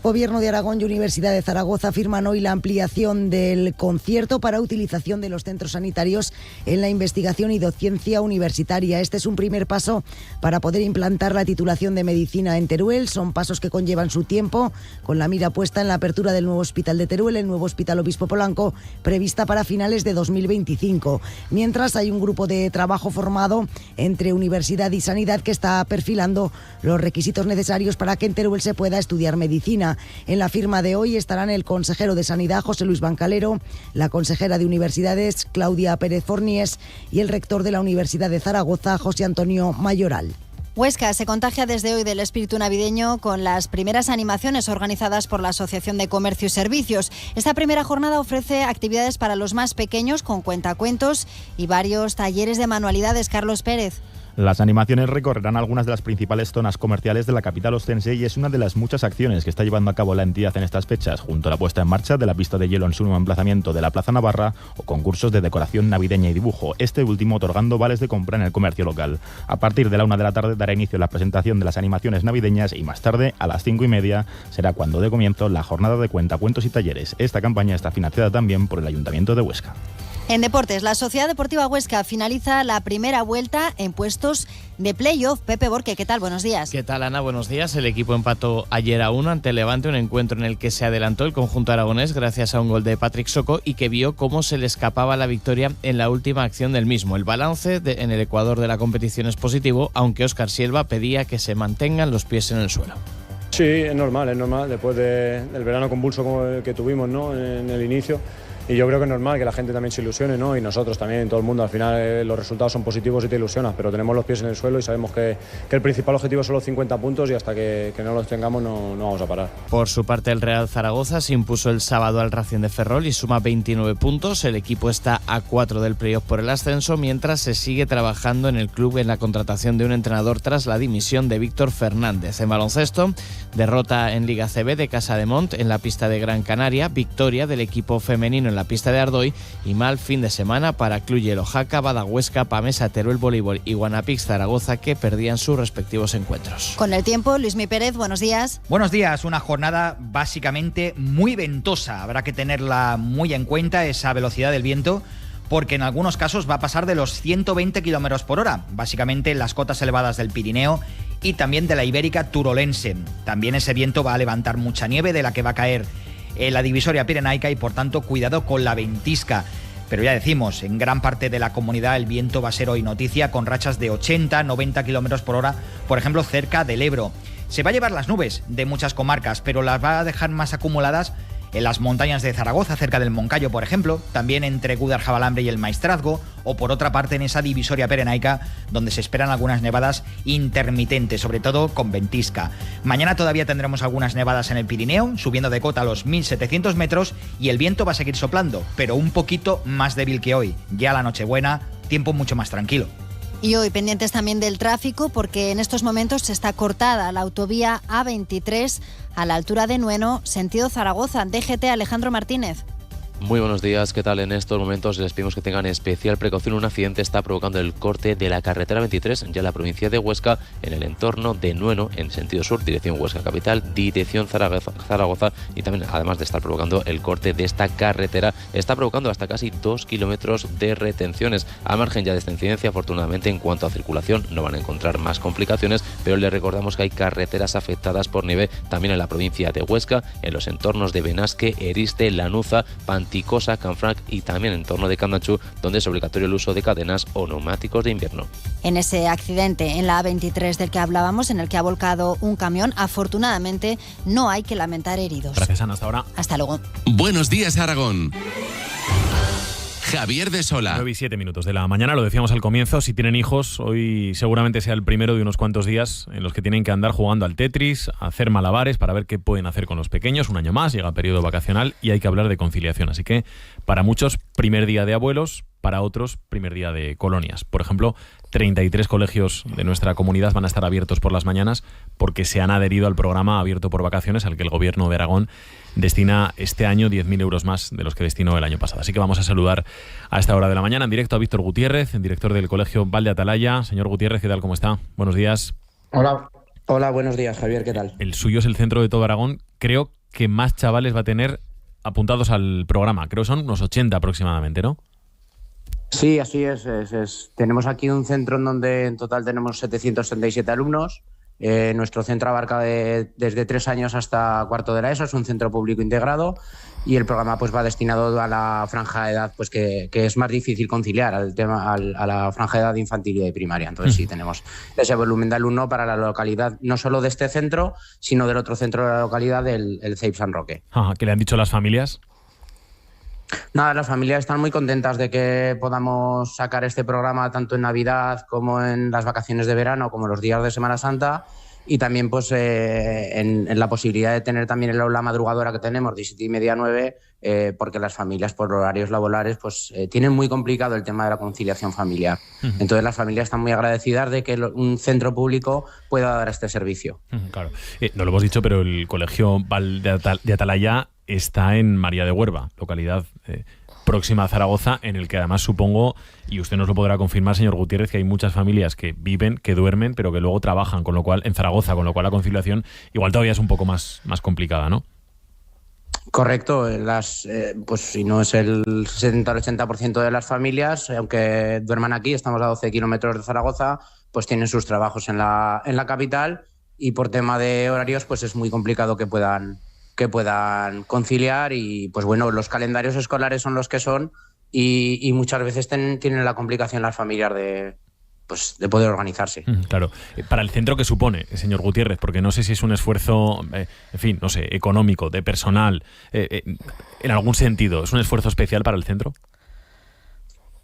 Gobierno de Aragón y Universidad de Zaragoza firman hoy la ampliación del concierto para utilización de los centros sanitarios en la investigación y docencia universitaria. Este es un primer paso para poder implantar la titulación de medicina en Teruel. Son pasos que conllevan su tiempo, con la mira puesta en la apertura del nuevo hospital de Teruel, el nuevo Hospital Obispo Polanco, prevista para finales de 2025. Mientras, hay un grupo de trabajo formado entre Universidad y Sanidad que está perfilando los requisitos necesarios para que en Teruel se pueda estudiar medicina. En la firma de hoy estarán el consejero de Sanidad, José Luis Bancalero, la consejera de Universidades, Claudia Pérez Fornies, y el rector de la Universidad de Zaragoza, José Antonio Mayoral. Huesca se contagia desde hoy del espíritu navideño con las primeras animaciones organizadas por la Asociación de Comercio y Servicios. Esta primera jornada ofrece actividades para los más pequeños con cuentacuentos y varios talleres de manualidades. Carlos Pérez. Las animaciones recorrerán algunas de las principales zonas comerciales de la capital ostense y es una de las muchas acciones que está llevando a cabo la entidad en estas fechas, junto a la puesta en marcha de la pista de hielo en su nuevo emplazamiento de la Plaza Navarra o concursos de decoración navideña y dibujo, este último otorgando vales de compra en el comercio local. A partir de la 1 de la tarde dará inicio la presentación de las animaciones navideñas y más tarde, a las 5:30, será cuando dé comienzo la jornada de cuentacuentos y talleres. Esta campaña está financiada también por el Ayuntamiento de Huesca. En deportes, la Sociedad Deportiva Huesca finaliza la primera vuelta en puestos de playoff. Pepe Borque, ¿qué tal? Buenos días. ¿Qué tal, Ana? Buenos días. El equipo empató ayer a 1 ante Levante, un encuentro en el que se adelantó el conjunto aragonés gracias a un gol de Patrick Soco y que vio cómo se le escapaba la victoria en la última acción del mismo. El balance en el Ecuador de la competición es positivo, aunque Óscar Silva pedía que se mantengan los pies en el suelo. Sí, es normal, después del verano convulso que tuvimos, ¿no?, en el inicio. Y yo creo que es normal que la gente también se ilusione, ¿no? Y nosotros también, todo el mundo. Al final los resultados son positivos y te ilusionas, pero tenemos los pies en el suelo y sabemos que el principal objetivo son los 50 puntos y hasta que no los tengamos no vamos a parar. Por su parte, el Real Zaragoza se impuso el sábado al Racing de Ferrol y suma 29 puntos. El equipo está a 4 del playoff por el ascenso, mientras se sigue trabajando en el club en la contratación de un entrenador tras la dimisión de Víctor Fernández. En baloncesto, derrota en Liga CB de Casa de Mont en la pista de Gran Canaria, victoria del equipo femenino en la pista de Ardoy y mal fin de semana para Cluj y Oaxaca, Bada Huesca, Pamesa, Teruel Voleibol y Guanapix Zaragoza, que perdían sus respectivos encuentros. Con el tiempo, Luismi Pérez, buenos días. Buenos días, una jornada básicamente muy ventosa. Habrá que tenerla muy en cuenta, esa velocidad del viento, porque en algunos casos va a pasar de los 120 km por hora, básicamente en las cotas elevadas del Pirineo y también de la Ibérica Turolense. También ese viento va a levantar mucha nieve de la que va a caer en la divisoria pirenaica y por tanto cuidado con la ventisca. Pero ya decimos, en gran parte de la comunidad el viento va a ser hoy noticia con rachas de 80-90 km por hora, por ejemplo cerca del Ebro. Se va a llevar las nubes de muchas comarcas, pero las va a dejar más acumuladas en las montañas de Zaragoza, cerca del Moncayo, por ejemplo, también entre Gudarjabalambre y el Maestrazgo, o por otra parte en esa divisoria pirenaica, donde se esperan algunas nevadas intermitentes, sobre todo con ventisca. Mañana todavía tendremos algunas nevadas en el Pirineo, subiendo de cota a los 1.700 metros, y el viento va a seguir soplando, pero un poquito más débil que hoy. Ya la Nochebuena, tiempo mucho más tranquilo. Y hoy pendientes también del tráfico, porque en estos momentos está cortada la autovía A23 a la altura de Nueno, sentido Zaragoza. DGT, Alejandro Martínez. Muy buenos días, ¿qué tal? En estos momentos les pedimos que tengan especial precaución. Un accidente está provocando el corte de la carretera 23 ya en la provincia de Huesca, en el entorno de Nueno, en sentido sur, dirección Huesca capital, dirección Zaragoza, y también, además de estar provocando el corte de esta carretera, está provocando hasta casi 2 kilómetros de retenciones. Al margen ya de esta incidencia, afortunadamente en cuanto a circulación no van a encontrar más complicaciones, pero les recordamos que hay carreteras afectadas por nieve también en la provincia de Huesca, en los entornos de Benasque, Eriste, Lanuza, Panticosa, Canfranc y también en torno de Candachú, donde es obligatorio el uso de cadenas o neumáticos de invierno. En ese accidente en la A23 del que hablábamos, en el que ha volcado un camión, afortunadamente no hay que lamentar heridos. Gracias, Ana. Hasta ahora. Hasta luego. Buenos días, Aragón. Javier de Sola. 9:07 de la mañana, lo decíamos al comienzo, si tienen hijos, hoy seguramente sea el primero de unos cuantos días en los que tienen que andar jugando al Tetris, hacer malabares para ver qué pueden hacer con los pequeños. Un año más, llega el periodo vacacional y hay que hablar de conciliación. Así que para muchos, primer día de abuelos, para otros, primer día de colonias. Por ejemplo, 33 colegios de nuestra comunidad van a estar abiertos por las mañanas porque se han adherido al programa Abierto por Vacaciones, al que el Gobierno de Aragón destina este año 10.000 euros más de los que destinó el año pasado. Así que vamos a saludar a esta hora de la mañana en directo a Víctor Gutiérrez, director del Colegio Valde Atalaya. Señor Gutiérrez, ¿qué tal? ¿Cómo está? Buenos días. Hola, buenos días, Javier, ¿qué tal? El suyo es el centro de todo Aragón. Creo que más chavales va a tener apuntados al programa. Creo que son unos 80 aproximadamente, ¿no? Sí, así es. Tenemos aquí un centro en donde en total tenemos 737 alumnos. Nuestro centro abarca desde 3 años hasta cuarto de la ESO, es un centro público integrado y el programa pues va destinado a la franja de edad pues que es más difícil conciliar a la franja de edad infantil y de primaria. Entonces sí, tenemos ese volumen de alumno para la localidad, no solo de este centro, sino del otro centro de la localidad, el CEIP San Roque. ¿Qué le han dicho las familias? Nada, las familias están muy contentas de que podamos sacar este programa tanto en Navidad como en las vacaciones de verano, como los días de Semana Santa, y también pues en la posibilidad de tener también el aula madrugadora que tenemos de 7:30 a 9, porque las familias por horarios laborales pues tienen muy complicado el tema de la conciliación familiar. Entonces las familias están muy agradecidas de que un centro público pueda dar este servicio. Claro, no lo hemos dicho, pero el colegio Val de Atalaya está en María de Huerva, localidad próxima a Zaragoza, en el que además supongo, y usted nos lo podrá confirmar, señor Gutiérrez, que hay muchas familias que viven, que duermen, pero que luego trabajan con lo cual en Zaragoza, con lo cual la conciliación igual todavía es un poco más complicada, ¿no? Correcto, pues si no es el 70 o el 80% de las familias, aunque duerman aquí, estamos a 12 kilómetros de Zaragoza, pues tienen sus trabajos en la capital, y por tema de horarios pues es muy complicado que puedan conciliar, y pues bueno, los calendarios escolares son los que son, y muchas veces tienen la complicación las familias de poder organizarse. Claro. Para el centro, ¿qué supone, señor Gutiérrez? Porque no sé si es un esfuerzo, en fin, no sé, económico, de personal, en algún sentido, ¿es un esfuerzo especial para el centro?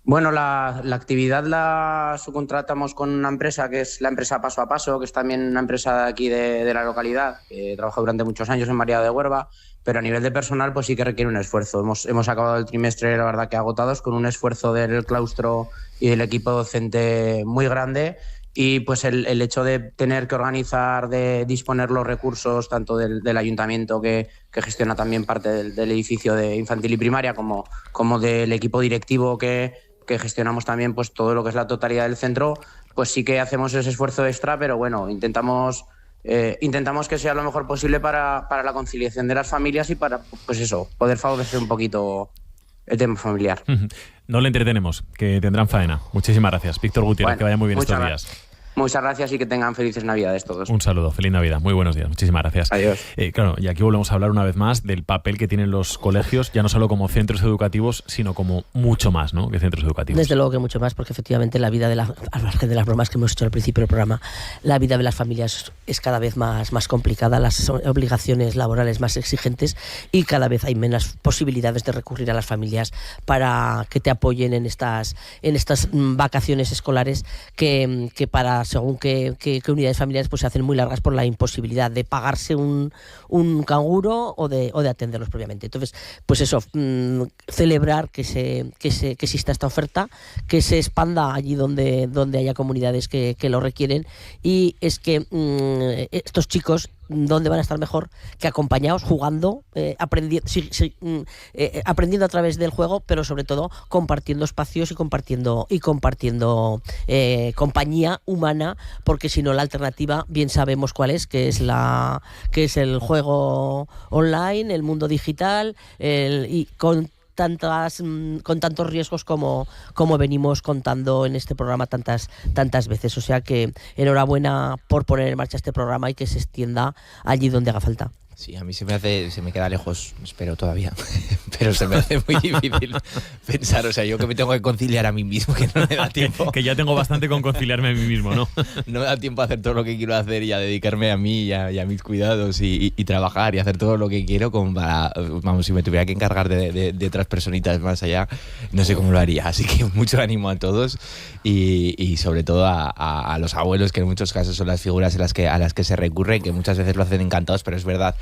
Bueno, la actividad la subcontratamos con una empresa que es la empresa Paso a Paso, que es también una empresa de aquí de la localidad, que trabaja durante muchos años en María de Huerva, pero a nivel de personal pues sí que requiere un esfuerzo. Hemos acabado el trimestre, la verdad que agotados, con un esfuerzo del claustro y del equipo docente muy grande, y pues el hecho de tener que organizar, de disponer los recursos tanto del ayuntamiento que gestiona también parte del edificio de infantil y primaria, como del equipo directivo que gestionamos también pues todo lo que es la totalidad del centro, pues sí que hacemos ese esfuerzo extra, pero bueno, intentamos que sea lo mejor posible para la conciliación de las familias y para, pues eso, poder favorecer un poquito el tema familiar. No le entretenemos, que tendrán faena. Muchísimas gracias, Víctor Gutiérrez, bueno, que vaya muy bien estos días. Muchas gracias y que tengan felices Navidades todos. Un saludo, feliz Navidad, muy buenos días, muchísimas gracias. Adiós. Claro, y aquí volvemos a hablar una vez más del papel que tienen los colegios, ya no solo como centros educativos, sino como mucho más, ¿no?, que centros educativos. Desde luego que mucho más, porque efectivamente la vida al margen de las bromas que hemos hecho al principio del programa, la vida de las familias es cada vez más complicada, las obligaciones laborales más exigentes, y cada vez hay menos posibilidades de recurrir a las familias para que te apoyen en estas vacaciones escolares que para según qué unidades familiares pues se hacen muy largas por la imposibilidad de pagarse un canguro o de atenderlos propiamente. Entonces, pues eso, celebrar que exista esta oferta, que se expanda allí donde haya comunidades que lo requieren, y es que estos chicos, ¿dónde van a estar mejor que acompañados, jugando, aprendiendo a través del juego, pero sobre todo compartiendo espacios y compartiendo compañía humana? Porque si no, la alternativa bien sabemos cuál es, que es el juego online, el mundo digital, y con tantos riesgos como venimos contando en este programa tantas veces. O sea que enhorabuena por poner en marcha este programa y que se extienda allí donde haga falta. Sí, a mí se me queda lejos, espero todavía, pero se me hace muy difícil pensar, o sea, yo que me tengo que conciliar a mí mismo, que no me da tiempo. que ya tengo bastante con conciliarme a mí mismo, ¿no? No me da tiempo a hacer todo lo que quiero hacer y a dedicarme a mí y a mis cuidados y trabajar y hacer todo lo que quiero, como para, vamos, si me tuviera que encargar de otras personitas más allá, no sé cómo lo haría. Así que mucho ánimo a todos y sobre todo a los abuelos, que en muchos casos son las figuras a las que se recurre, que muchas veces lo hacen encantados, pero es verdad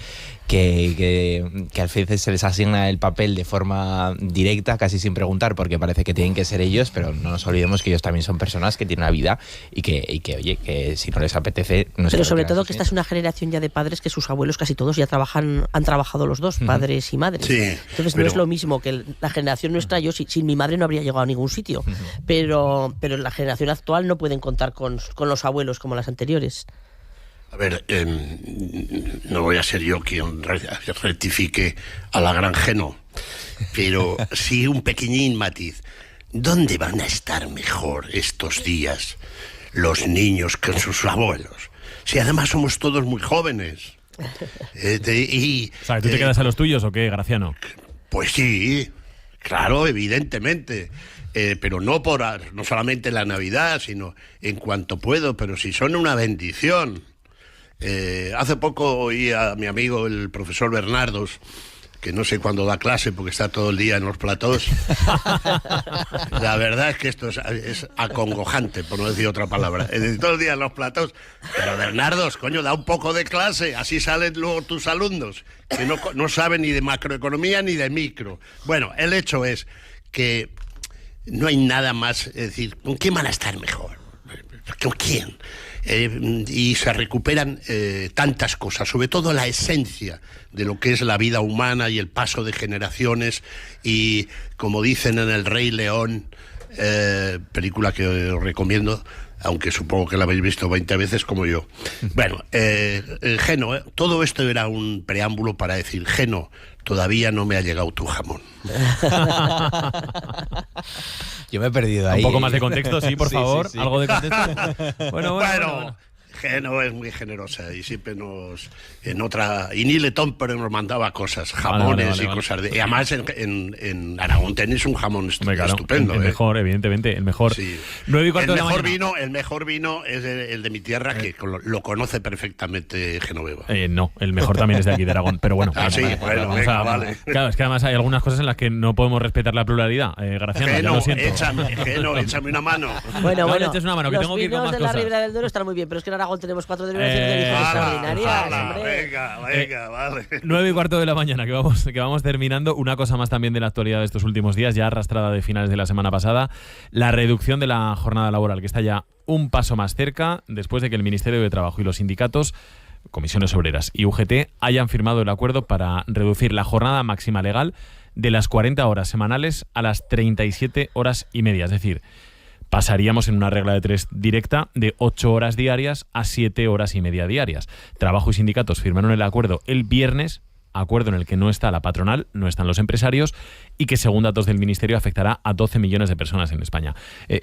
que a veces se les asigna el papel de forma directa, casi sin preguntar, porque parece que tienen que ser ellos, pero no nos olvidemos que ellos también son personas que tienen una vida y que oye, que si no les apetece... No pero sobre todo que esta es una generación ya de padres que sus abuelos casi todos ya han trabajado los dos, padres y madres. Sí, entonces no es lo mismo que la generación nuestra. Yo sin mi madre no habría llegado a ningún sitio, pero la generación actual no pueden contar con los abuelos como las anteriores. A ver, no voy a ser yo quien rectifique a la Granjeno, pero sí un pequeñín matiz. ¿Dónde van a estar mejor estos días los niños que sus abuelos? Si además somos todos muy jóvenes. ¿Tú te quedas a los tuyos o qué, Graciano? Pues sí, claro, evidentemente. Pero no solamente la Navidad, sino en cuanto puedo, pero si son una bendición. Hace poco oí a mi amigo el profesor Bernardos que no sé cuándo da clase porque está todo el día en los platós. La verdad es que esto es acongojante, por no decir otra palabra. Todo el día en los platós. Pero Bernardos, coño, da un poco de clase, así salen luego tus alumnos, que no saben ni de macroeconomía ni de micro. Bueno, el hecho es que no hay nada más, es decir, ¿con quién van a estar mejor? ¿Con quién? Y se recuperan tantas cosas, sobre todo la esencia de lo que es la vida humana y el paso de generaciones, y como dicen en El Rey León, película que os recomiendo, aunque supongo que la habéis visto 20 veces como yo. Bueno, Geno, todo esto era un preámbulo para decir, Geno, todavía no me ha llegado tu jamón. Yo me he perdido ahí. Un poco más de contexto, sí, por favor. Sí. Algo de contexto. Bueno. Geno es muy generosa y siempre y ni Letón, pero nos mandaba cosas, jamones y cosas de... Y además en Aragón tenéis un jamón estupendo. El mejor, evidentemente, el mejor. Sí. 9:15 de la mañana. El mejor vino es el de mi tierra, que lo conoce perfectamente Genoveva. No, el mejor también es de aquí de Aragón, pero bueno. Vale. Claro, es que además hay algunas cosas en las que no podemos respetar la pluralidad. Graciano, ya lo siento. Échame una mano. Bueno, no le eches una mano, que tengo que ir con más cosas. Los vinos de la Ribera del Duero están muy bien, pero es que en Aragón tenemos 4 denominaciones de origen extraordinarias. Venga, vale. 9:15 de la mañana, que vamos terminando. Una cosa más también de la actualidad de estos últimos días, ya arrastrada de finales de la semana pasada, la reducción de la jornada laboral, que está ya un paso más cerca, después de que el Ministerio de Trabajo y los sindicatos, Comisiones Obreras y UGT, hayan firmado el acuerdo para reducir la jornada máxima legal de las 40 horas semanales a las 37 horas y media, es decir, pasaríamos en una regla de 3 directa de 8 horas diarias a 7 horas y media diarias. Trabajo y sindicatos firmaron el acuerdo el viernes, acuerdo en el que no está la patronal, no están los empresarios, y que según datos del Ministerio afectará a 12 millones de personas en España.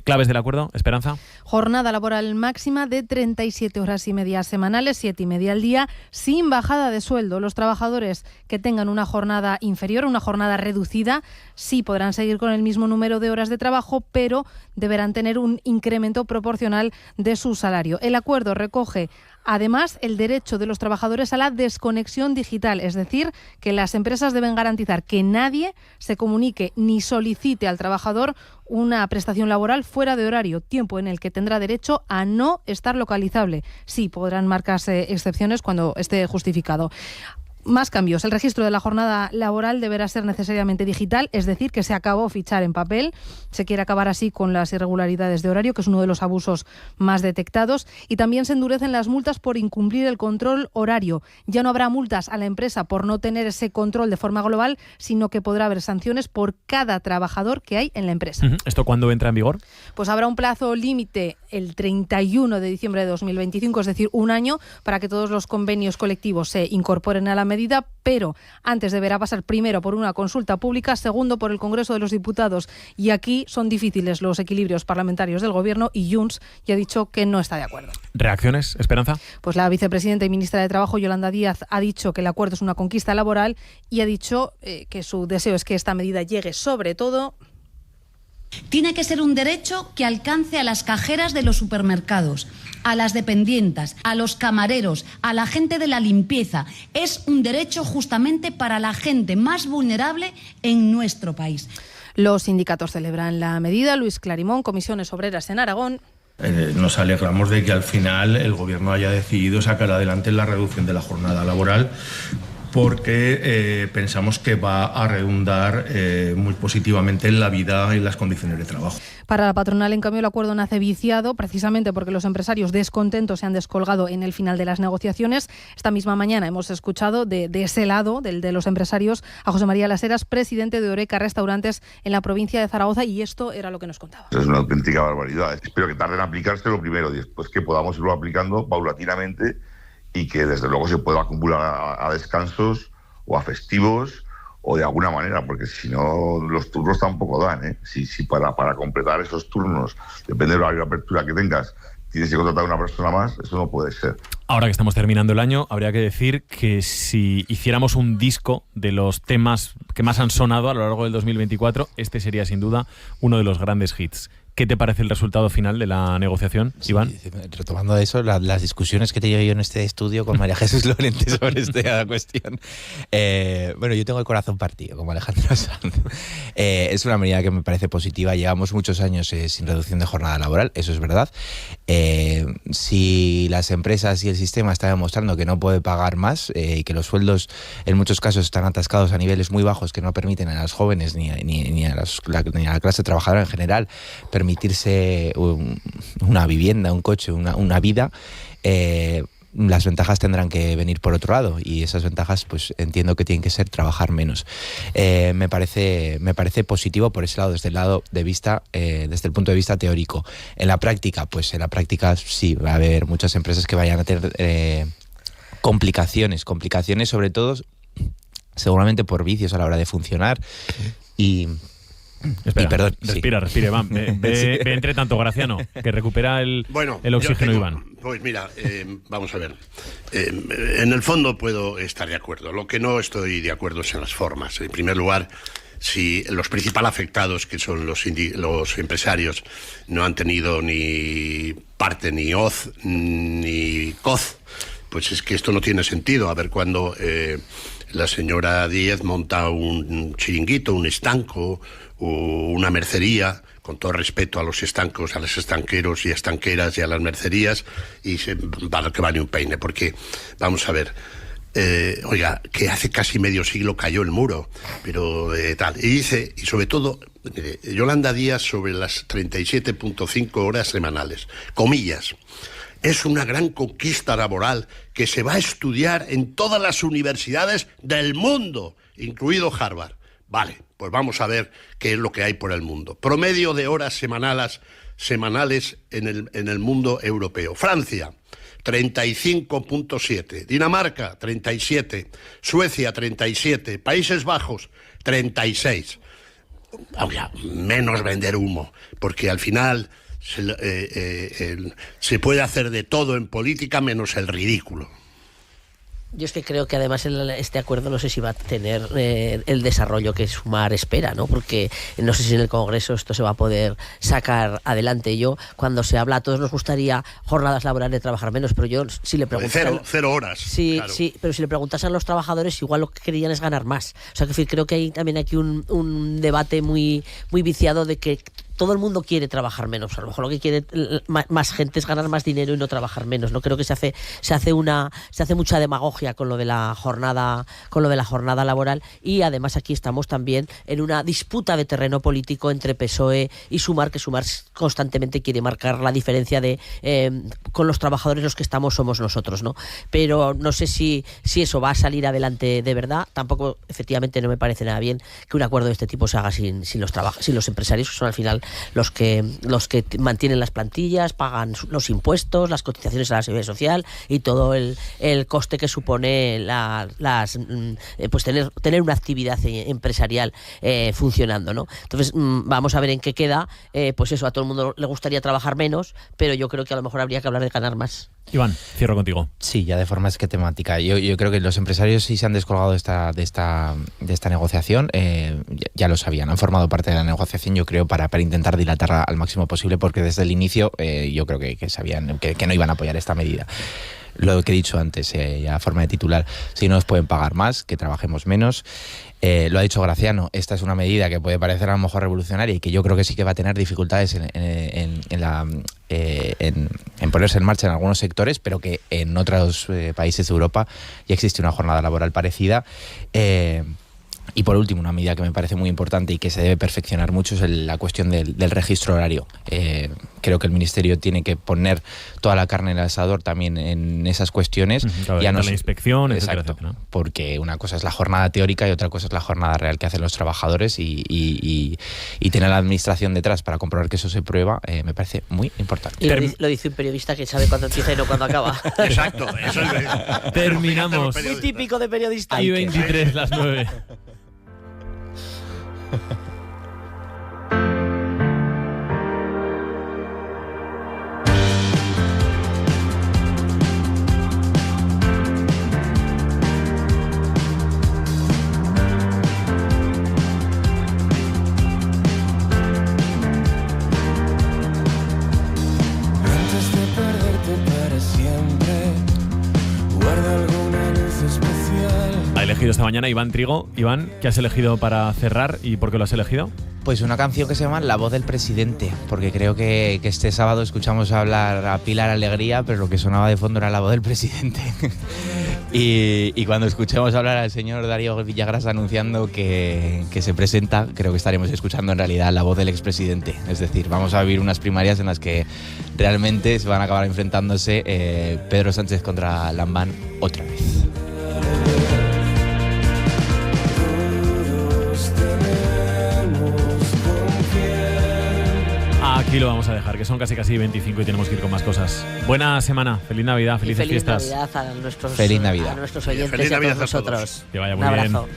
¿Claves del acuerdo, Esperanza? Jornada laboral máxima de 37 horas y media semanales, 7 y media al día, sin bajada de sueldo. Los trabajadores que tengan una jornada inferior, una jornada reducida, sí podrán seguir con el mismo número de horas de trabajo, pero deberán tener un incremento proporcional de su salario. El acuerdo recoge además el derecho de los trabajadores a la desconexión digital, es decir, que las empresas deben garantizar que nadie se comunique ni solicite al trabajador una prestación laboral fuera de horario, tiempo en el que tendrá derecho a no estar localizable. Sí, podrán marcarse excepciones cuando esté justificado. Más cambios. El registro de la jornada laboral deberá ser necesariamente digital, es decir, que se acabó fichar en papel. Se quiere acabar así con las irregularidades de horario, que es uno de los abusos más detectados. Y también se endurecen las multas por incumplir el control horario. Ya no habrá multas a la empresa por no tener ese control de forma global, sino que podrá haber sanciones por cada trabajador que hay en la empresa. ¿Esto cuándo entra en vigor? Pues habrá un plazo límite el 31 de diciembre de 2025, es decir, un año, para que todos los convenios colectivos se incorporen a la medida, pero antes deberá pasar primero por una consulta pública, segundo por el Congreso de los Diputados, y aquí son difíciles los equilibrios parlamentarios del Gobierno y Junts ya ha dicho que no está de acuerdo. ¿Reacciones, Esperanza? Pues la vicepresidenta y ministra de Trabajo, Yolanda Díaz, ha dicho que el acuerdo es una conquista laboral y ha dicho que su deseo es que esta medida llegue sobre todo... Tiene que ser un derecho que alcance a las cajeras de los supermercados, a las dependientas, a los camareros, a la gente de la limpieza. Es un derecho justamente para la gente más vulnerable en nuestro país. Los sindicatos celebran la medida. Luis Clarimón, Comisiones Obreras en Aragón. Nos alegramos de que al final el Gobierno haya decidido sacar adelante la reducción de la jornada laboral, porque pensamos que va a redundar muy positivamente en la vida y las condiciones de trabajo. Para la patronal, en cambio, el acuerdo nace viciado, precisamente porque los empresarios descontentos se han descolgado en el final de las negociaciones. Esta misma mañana hemos escuchado de ese lado, del de los empresarios, a José María Las Heras, presidente de Oreca Restaurantes en la provincia de Zaragoza, y esto era lo que nos contaba. Es una auténtica barbaridad. Espero que tarden en aplicarse lo primero y después que podamos irlo aplicando paulatinamente, y que desde luego se pueda acumular a descansos o a festivos o de alguna manera, porque si no los turnos tampoco dan, Si para completar esos turnos, depende de la apertura que tengas, tienes que contratar a una persona más, eso no puede ser. Ahora que estamos terminando el año, habría que decir que si hiciéramos un disco de los temas que más han sonado a lo largo del 2024, este sería sin duda uno de los grandes hits. ¿Qué te parece el resultado final de la negociación, Iván? Retomando eso, las discusiones que he tenido yo en este estudio con María Jesús Lorente sobre esta cuestión. Bueno, yo tengo el corazón partido, como Alejandro Sanz. Es una medida que me parece positiva. Llevamos muchos años sin reducción de jornada laboral, eso es verdad. Si las empresas y el sistema están demostrando que no puede pagar más y que los sueldos en muchos casos están atascados a niveles muy bajos que no permiten a los jóvenes ni a la clase trabajadora en general permitirse una vivienda, un coche, una vida, las ventajas tendrán que venir por otro lado, y esas ventajas pues entiendo que tienen que ser trabajar menos. Me parece positivo por ese lado, desde el punto de vista teórico. En la práctica sí va a haber muchas empresas que vayan a tener complicaciones sobre todo seguramente por vicios a la hora de funcionar Espera, perdón, respira, Iván. Ve entre tanto, Graciano, que recupera el oxígeno, Iván. Pues mira, vamos a ver. En el fondo puedo estar de acuerdo. Lo que no estoy de acuerdo es en las formas. En primer lugar, si los principales afectados, que son los empresarios, no han tenido ni parte, ni hoz, ni coz, pues es que esto no tiene sentido. A ver cuando la señora Díez monta un chiringuito, un estanco, una mercería, con todo respeto a los estancos, a los estanqueros y estanqueras y a las mercerías, y que vale un peine, porque, vamos a ver, oiga, que hace casi medio siglo cayó el muro, pero tal, y dice, y sobre todo, mire, Yolanda Díaz sobre las 37.5 horas semanales, comillas, es una gran conquista laboral que se va a estudiar en todas las universidades del mundo, incluido Harvard. Vale, pues vamos a ver qué es lo que hay por el mundo. Promedio de horas semanales en el mundo europeo. Francia, 35.7. Dinamarca, 37. Suecia, 37. Países Bajos, 36. Oiga, menos vender humo, porque al final se puede hacer de todo en política menos el ridículo. Yo es que creo que además este acuerdo no sé si va a tener el desarrollo que Sumar espera, ¿no? Porque no sé si en el Congreso esto se va a poder sacar adelante. Yo, cuando se habla, a todos nos gustaría jornadas laborales de trabajar menos, pero yo si le preguntas... Cero horas. Sí, claro. Sí, pero si le preguntas a los trabajadores, igual lo que querían es ganar más. O sea, que creo que hay también aquí un debate muy viciado de que todo el mundo quiere trabajar menos. A lo mejor lo que quiere más gente es ganar más dinero y no trabajar menos. No creo que se hace mucha demagogia con lo de la jornada laboral, y además aquí estamos también en una disputa de terreno político entre PSOE y Sumar, que Sumar constantemente quiere marcar la diferencia de con los trabajadores los que estamos somos nosotros, ¿no? Pero no sé si eso va a salir adelante de verdad. Tampoco, efectivamente, no me parece nada bien que un acuerdo de este tipo se haga sin los empresarios, que son al final los que mantienen las plantillas, pagan los impuestos, las cotizaciones a la seguridad social y todo el coste que supone pues tener una actividad empresarial funcionando, ¿no? Entonces vamos a ver en qué queda. Pues eso, a todo el mundo le gustaría trabajar menos, pero yo creo que a lo mejor habría que hablar de ganar más. Iván, cierro contigo. Sí, ya de forma esquemática. Yo creo que los empresarios sí se han descolgado de esta negociación. Ya lo sabían, han formado parte de la negociación, yo creo, para intentar dilatarla al máximo posible, porque desde el inicio yo creo que sabían que no iban a apoyar esta medida. Lo que he dicho antes, ya a forma de titular, si no nos pueden pagar más, que trabajemos menos. Lo ha dicho Graciano, esta es una medida que puede parecer a lo mejor revolucionaria y que yo creo que sí que va a tener dificultades en ponerse en marcha en algunos sectores, pero que en otros países de Europa ya existe una jornada laboral parecida. Y por último, una medida que me parece muy importante y que se debe perfeccionar mucho es la cuestión del registro horario. Creo que el Ministerio tiene que poner toda la carne en el asador también en esas cuestiones. Claro, ya no la inspección, exacto, etcétera, ¿no? Porque una cosa es la jornada teórica y otra cosa es la jornada real que hacen los trabajadores, y tener la administración detrás para comprobar que eso se prueba me parece muy importante. Y lo dice un periodista que sabe cuándo empieza y no cuándo acaba. Exacto, eso es. Terminamos. Muy típico de periodista. Y 23 las 9. elegido esta mañana. Iván Trigo. Iván, ¿qué has elegido para cerrar y por qué lo has elegido? Pues una canción que se llama La voz del presidente, porque creo que este sábado escuchamos hablar a Pilar Alegría, pero lo que sonaba de fondo era la voz del presidente. y cuando escuchemos hablar al señor Darío Villagrás anunciando que se presenta, creo que estaremos escuchando en realidad la voz del expresidente. Es decir, vamos a vivir unas primarias en las que realmente se van a acabar enfrentándose Pedro Sánchez contra Lambán otra vez. Aquí lo vamos a dejar, que son casi 25 y tenemos que ir con más cosas. Buena semana, feliz Navidad, felices fiestas. Feliz Navidad a feliz Navidad. A nuestros oyentes Feliz y a Navidad todos a todos. nosotros. Que vaya muy Un bien. abrazo.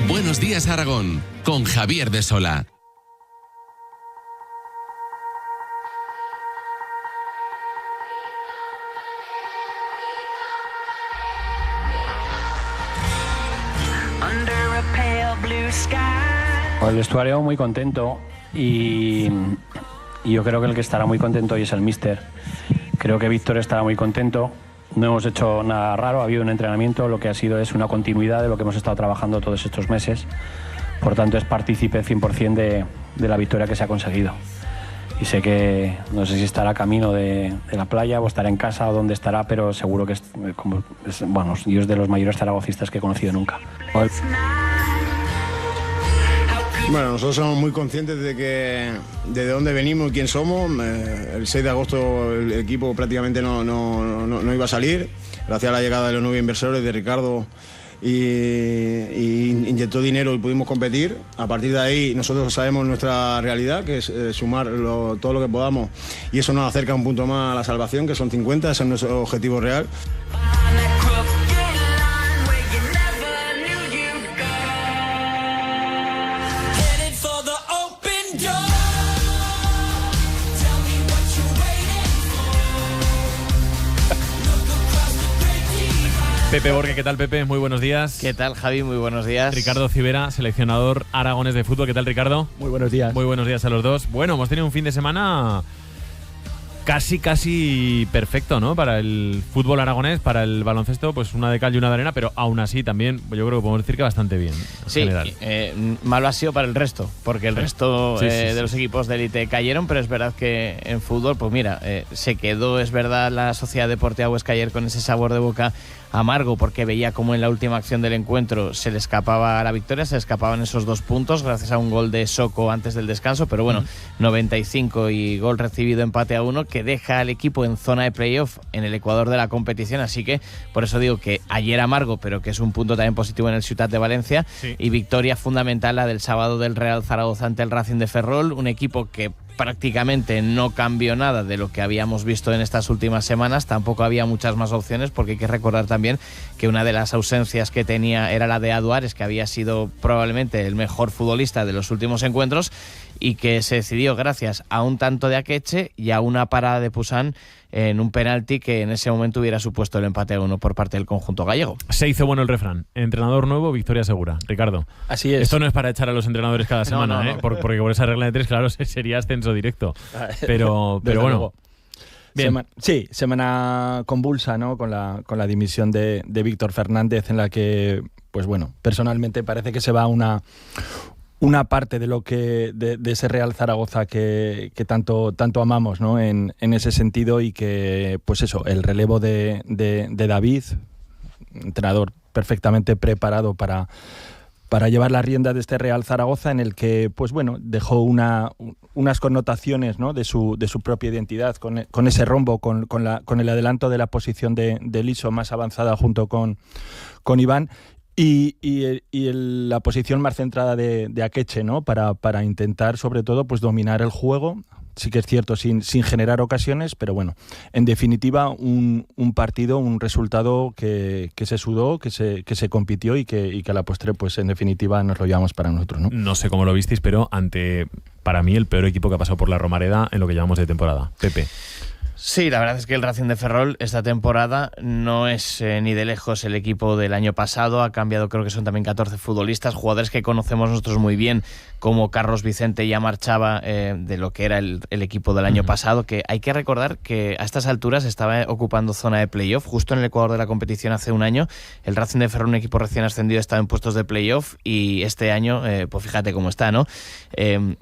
Buenos días, Aragón, con Javier de Sola. El vestuario muy contento y yo creo que el que estará muy contento hoy es el míster. Creo que Víctor estará muy contento. No hemos hecho nada raro, ha habido un entrenamiento, lo que ha sido es una continuidad de lo que hemos estado trabajando todos estos meses. Por tanto, es partícipe 100% de la victoria que se ha conseguido. Y sé que, no sé si estará camino de la playa o estará en casa o dónde estará, pero seguro que bueno, yo es de los mayores zaragocistas que he conocido nunca. Bueno, nosotros somos muy conscientes de dónde venimos y quién somos. El 6 de agosto el equipo prácticamente no iba a salir, gracias a la llegada de los nuevos inversores, de Ricardo, y inyectó dinero y pudimos competir. A partir de ahí nosotros sabemos nuestra realidad, que es sumar todo lo que podamos, y eso nos acerca un punto más a la salvación, que son 50, ese es nuestro objetivo real. Pepe Borge, ¿qué tal, Pepe? Muy buenos días. ¿Qué tal, Javi? Muy buenos días. Ricardo Civera, seleccionador aragonés de fútbol. ¿Qué tal, Ricardo? Muy buenos días. Muy buenos días a los dos. Bueno, hemos tenido un fin de semana casi perfecto, ¿no? Para el fútbol aragonés, para el baloncesto, pues una de cal y una de arena, pero aún así también yo creo que podemos decir que bastante bien. Sí, malo ha sido para el resto, porque el resto de los equipos de élite cayeron, pero es verdad que en fútbol, pues mira, se quedó, es verdad, la Sociedad Deportiva Huesca ayer con ese sabor de boca amargo, porque veía como en la última acción del encuentro se le escapaba la victoria, se le escapaban esos 2 puntos gracias a un gol de Soko antes del descanso, pero bueno, 95 y gol recibido, empate a 1, que deja al equipo en zona de playoff en el ecuador de la competición, así que por eso digo que ayer amargo, pero que es un punto también positivo en el Ciutat de Valencia, y victoria fundamental la del sábado del Real Zaragoza ante el Racing de Ferrol, un equipo que prácticamente no cambió nada de lo que habíamos visto en estas últimas semanas, tampoco había muchas más opciones, porque hay que recordar también que una de las ausencias que tenía era la de Aduares, que había sido probablemente el mejor futbolista de los últimos encuentros, y que se decidió gracias a un tanto de Akeche y a una parada de Pusán en un penalti que en ese momento hubiera supuesto el empate a 1 por parte del conjunto gallego. Se hizo bueno el refrán. Entrenador nuevo, victoria segura. Ricardo. Así es. Esto no es para echar a los entrenadores cada semana, no. Porque por esa regla de 3, claro, sería ascenso directo. Pero bueno. Luego. Bien. Semana convulsa, ¿no? Con la dimisión de Víctor Fernández, en la que, pues bueno, personalmente parece que se va una parte de lo que de ese Real Zaragoza que tanto amamos, ¿no? En ese sentido, y que, pues eso, el relevo de David, entrenador perfectamente preparado para llevar la rienda de este Real Zaragoza, en el que, pues bueno, dejó unas connotaciones, ¿no? de su propia identidad, con ese rombo, con el adelanto de la posición de Liso más avanzada junto con Iván, y la posición más centrada de Akeche, ¿no? Para intentar, sobre todo, pues dominar el juego. Sí que es cierto, sin generar ocasiones, pero bueno, en definitiva, un partido, un resultado que se sudó, que se compitió y que a la postre, pues en definitiva, nos lo llevamos para nosotros, ¿no? No sé cómo lo visteis, pero para mí, el peor equipo que ha pasado por la Romareda en lo que llevamos de temporada. Pepe. Sí, la verdad es que el Racing de Ferrol esta temporada no es ni de lejos el equipo del año pasado. Ha cambiado, creo que son también 14 futbolistas, jugadores que conocemos nosotros muy bien, como Carlos Vicente ya marchaba de lo que era el equipo del año pasado, que hay que recordar que a estas alturas estaba ocupando zona de playoff. Justo en el Ecuador de la competición hace un año, el Racing de Ferrol, un equipo recién ascendido, estaba en puestos de playoff, y este año, pues fíjate cómo está, ¿no?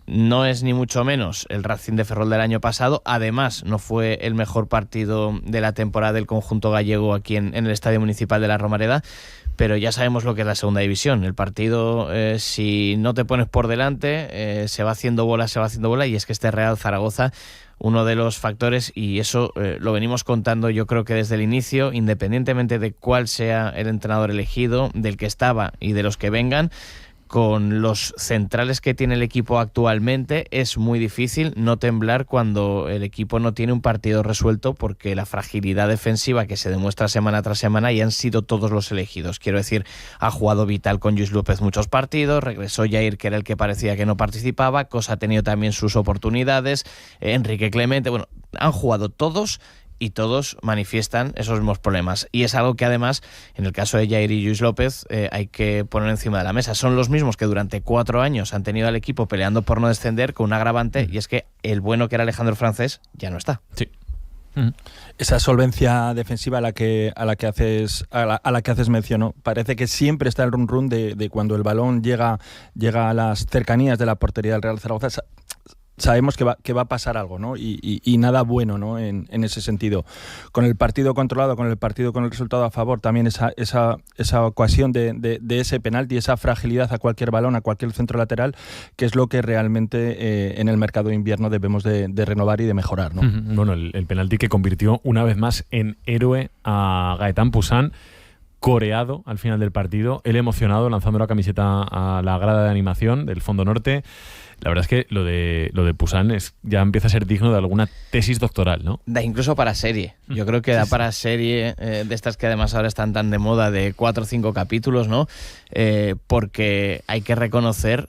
No es ni mucho menos el Racing de Ferrol del año pasado. Además, no fue el mejor partido de la temporada del conjunto gallego aquí en el Estadio Municipal de la Romareda, pero ya sabemos lo que es la segunda división. El partido, si no te pones por delante, se va haciendo bola, y es que este Real Zaragoza, uno de los factores, y eso lo venimos contando yo creo que desde el inicio, independientemente de cuál sea el entrenador elegido, del que estaba y de los que vengan, con los centrales que tiene el equipo actualmente es muy difícil no temblar cuando el equipo no tiene un partido resuelto, porque la fragilidad defensiva que se demuestra semana tras semana, y han sido todos los elegidos. Quiero decir, ha jugado Vital con Lluís López muchos partidos, regresó Jair, que era el que parecía que no participaba, Cosa ha tenido también sus oportunidades, Enrique Clemente, bueno, han jugado todos, y todos manifiestan esos mismos problemas. Y es algo que además, en el caso de Jair y Lluís López, hay que poner encima de la mesa. Son los mismos que durante 4 años han tenido al equipo peleando por no descender, con un agravante, y es que el bueno que era Alejandro Francés ya no está. Sí. Esa solvencia defensiva a la que haces mención, ¿no? Parece que siempre está el run de cuando el balón llega a las cercanías de la portería del Real Zaragoza. Sabemos que va a pasar algo, ¿no? Y nada bueno, ¿no? En ese sentido. Con el partido controlado, con el resultado a favor, también esa ocasión de ese penalti, esa fragilidad a cualquier balón, a cualquier centro lateral, que es lo que realmente en el mercado de invierno debemos de renovar y de mejorar, ¿no? Bueno, el penalti que convirtió una vez más en héroe a Gaëtan Poussin, coreado al final del partido, él emocionado, lanzando la camiseta a la grada de animación del Fondo Norte. La verdad es que lo de Poussin ya empieza a ser digno de alguna tesis doctoral, ¿no? Da incluso para serie. Yo creo que da para serie, de estas que además ahora están tan de moda, de 4 o 5 capítulos, ¿no? Porque hay que reconocer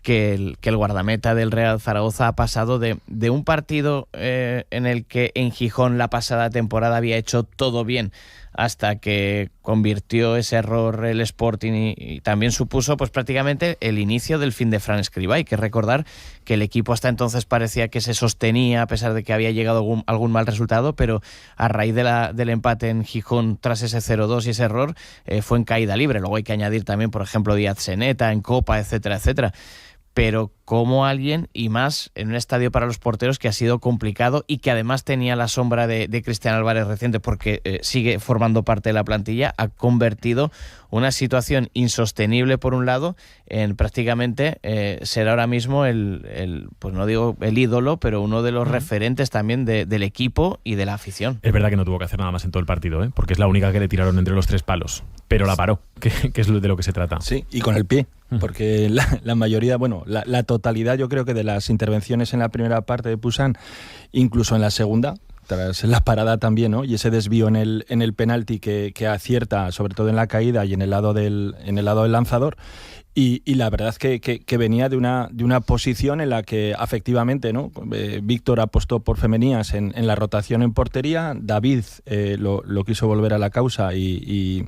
que el guardameta del Real Zaragoza ha pasado de un partido en el que en Gijón la pasada temporada había hecho todo bien, hasta que convirtió ese error el Sporting y también supuso pues prácticamente el inicio del fin de Fran Escribá. Hay que recordar que el equipo hasta entonces parecía que se sostenía a pesar de que había llegado algún mal resultado, pero a raíz del empate en Gijón tras ese 0-2 y ese error fue en caída libre. Luego hay que añadir también, por ejemplo, Díaz Seneta en Copa, etcétera, etcétera. Pero como alguien, y más en un estadio para los porteros que ha sido complicado y que además tenía la sombra de Cristian Álvarez reciente, porque sigue formando parte de la plantilla, ha convertido una situación insostenible por un lado en prácticamente ser ahora mismo pues no digo el ídolo, pero uno de los referentes también del equipo y de la afición. Es verdad que no tuvo que hacer nada más en todo el partido, porque es la única que le tiraron entre los 3 palos, pero la paró, que es de lo que se trata. Sí, y con el pie, porque la mayoría, bueno, la totalidad yo creo que de las intervenciones en la primera parte de Poussin, incluso en la segunda, tras la parada también, ¿no? Y ese desvío en el penalti que acierta, sobre todo en la caída y en el lado del lanzador. Y la verdad es que venía de una posición en la que efectivamente, ¿no? Víctor apostó por Femenías en la rotación en portería, David lo quiso volver a la causa y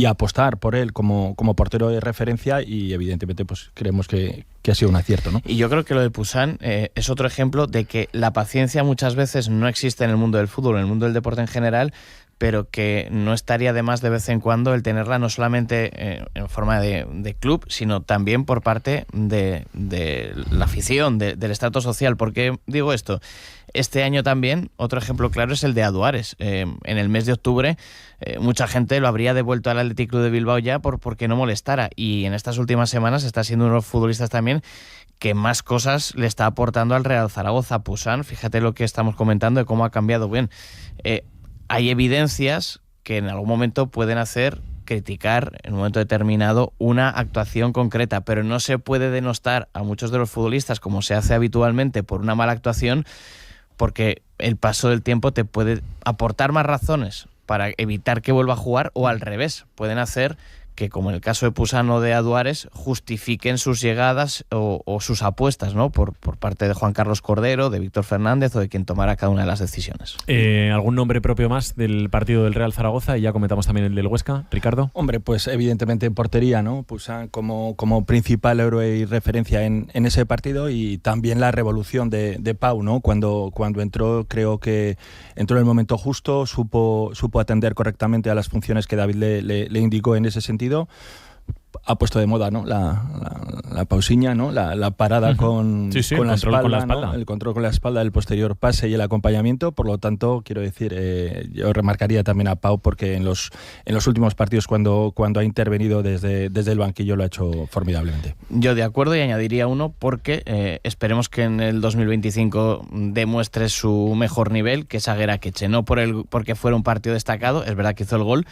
apostar por él como portero de referencia, y evidentemente pues creemos que ha sido un acierto, ¿no? Y yo creo que lo de Poussin es otro ejemplo de que la paciencia muchas veces no existe en el mundo del fútbol, en el mundo del deporte en general, pero que no estaría de más de vez en cuando el tenerla no solamente en forma de club, sino también por parte de la afición, del estrato social. ¿Por qué digo esto? Este año también, otro ejemplo claro es el de Aduares. En el mes de octubre, mucha gente lo habría devuelto al Athletic Club de Bilbao ya porque no molestara. Y en estas últimas semanas está siendo uno de los futbolistas también que más cosas le está aportando al Real Zaragoza. Poussin, fíjate lo que estamos comentando de cómo ha cambiado. Bien, hay evidencias que en algún momento pueden hacer criticar en un momento determinado una actuación concreta, pero no se puede denostar a muchos de los futbolistas como se hace habitualmente por una mala actuación, porque el paso del tiempo te puede aportar más razones para evitar que vuelva a jugar, o al revés, pueden hacer que, como en el caso de Poussin o de Aduares, justifiquen sus llegadas o sus apuestas, ¿no? Por parte de Juan Carlos Cordero, de Víctor Fernández o de quien tomara cada una de las decisiones. ¿Algún nombre propio más del partido del Real Zaragoza? Y ya comentamos también el del Huesca, Ricardo. Hombre, pues evidentemente en portería, ¿no? Poussin como principal héroe y referencia en ese partido, y también la revolución de Pau, ¿no? Cuando entró, creo que entró en el momento justo, supo atender correctamente a las funciones que David le indicó en ese sentido. Ha puesto de moda, ¿no? La pausiña, ¿no? La parada con la espalda, ¿no? El control con la espalda, el posterior pase y el acompañamiento. Por lo tanto, quiero decir, yo remarcaría también a Pau, porque en los últimos partidos cuando ha intervenido desde el banquillo lo ha hecho formidablemente. Yo de acuerdo, y añadiría uno porque esperemos que en el 2025 demuestre su mejor nivel, que es Agueraqueche. No porque fuera un partido destacado, es verdad que hizo el gol,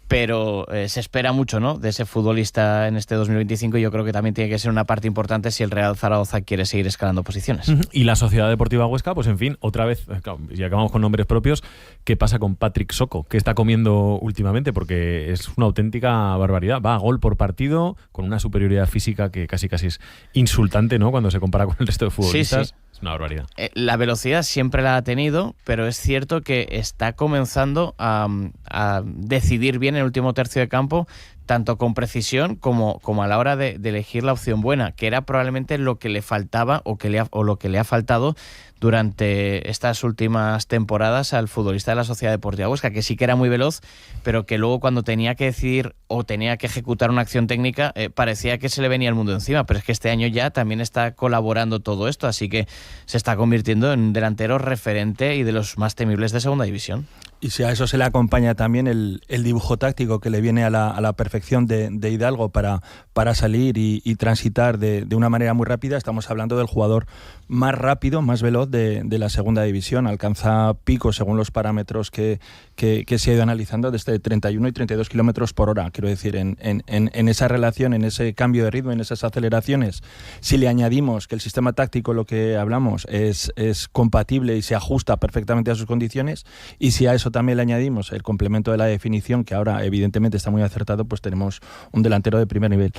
pero se espera mucho, ¿no?, de ese futbolista en este 2025, y yo creo que también tiene que ser una parte importante si el Real Zaragoza quiere seguir escalando posiciones. Y la Sociedad Deportiva Huesca, pues en fin, otra vez, y acabamos con nombres propios, ¿qué pasa con Patrick Soko? ¿Qué está comiendo últimamente? Porque es una auténtica barbaridad. Va a gol por partido, con una superioridad física que casi es insultante, ¿no?, cuando se compara con el resto de futbolistas. Sí. Es una barbaridad. La velocidad siempre la ha tenido, pero es cierto que está comenzando a decidir bien el último tercio de campo, tanto con precisión como a la hora de elegir la opción buena, que era probablemente lo que le faltaba o lo que le ha faltado durante estas últimas temporadas al futbolista de la Sociedad Deportiva Huesca, que sí que era muy veloz, pero que luego cuando tenía que decidir o tenía que ejecutar una acción técnica, parecía que se le venía el mundo encima. Pero es que este año ya también está colaborando todo esto, así que se está convirtiendo en un delantero referente y de los más temibles de segunda división. Y si a eso se le acompaña también el dibujo táctico que le viene a la perfección de Hidalgo para salir y transitar de una manera muy rápida, estamos hablando del jugador más rápido, más veloz de la segunda división. Alcanza picos, según los parámetros que se ha ido analizando, desde 31 y 32 kilómetros por hora. Quiero decir, en esa relación, en ese cambio de ritmo, en esas aceleraciones, si le añadimos que el sistema táctico, lo que hablamos, es compatible y se ajusta perfectamente a sus condiciones, y si a eso también le añadimos el complemento de la definición, que ahora evidentemente está muy acertado, pues tenemos un delantero de primer nivel.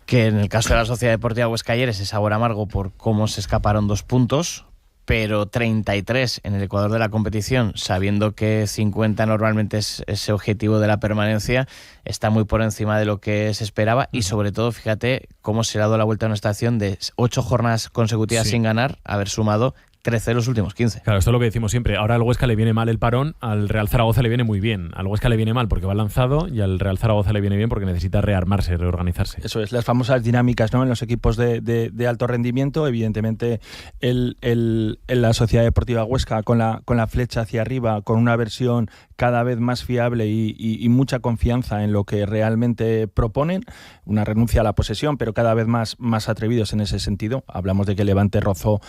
Que en el caso de la Sociedad Deportiva Huesca ayer, ese sabor amargo por cómo se escaparon 2 puntos, pero 33 en el Ecuador de la competición, sabiendo que 50 normalmente es ese objetivo de la permanencia, está muy por encima de lo que se esperaba. Y sobre todo, fíjate cómo se le ha dado la vuelta a una estación de 8 jornadas consecutivas sin ganar, haber sumado 13 los últimos 15. Claro, esto es lo que decimos siempre. Ahora al Huesca le viene mal el parón, al Real Zaragoza le viene muy bien. Al Huesca le viene mal porque va lanzado, y al Real Zaragoza le viene bien porque necesita rearmarse, reorganizarse. Eso es, las famosas dinámicas, ¿no?, en los equipos de alto rendimiento. Evidentemente la Sociedad Deportiva Huesca con la flecha hacia arriba, con una versión cada vez más fiable y mucha confianza en lo que realmente proponen, una renuncia a la posesión, pero cada vez más atrevidos en ese sentido. Hablamos de que Levante rozó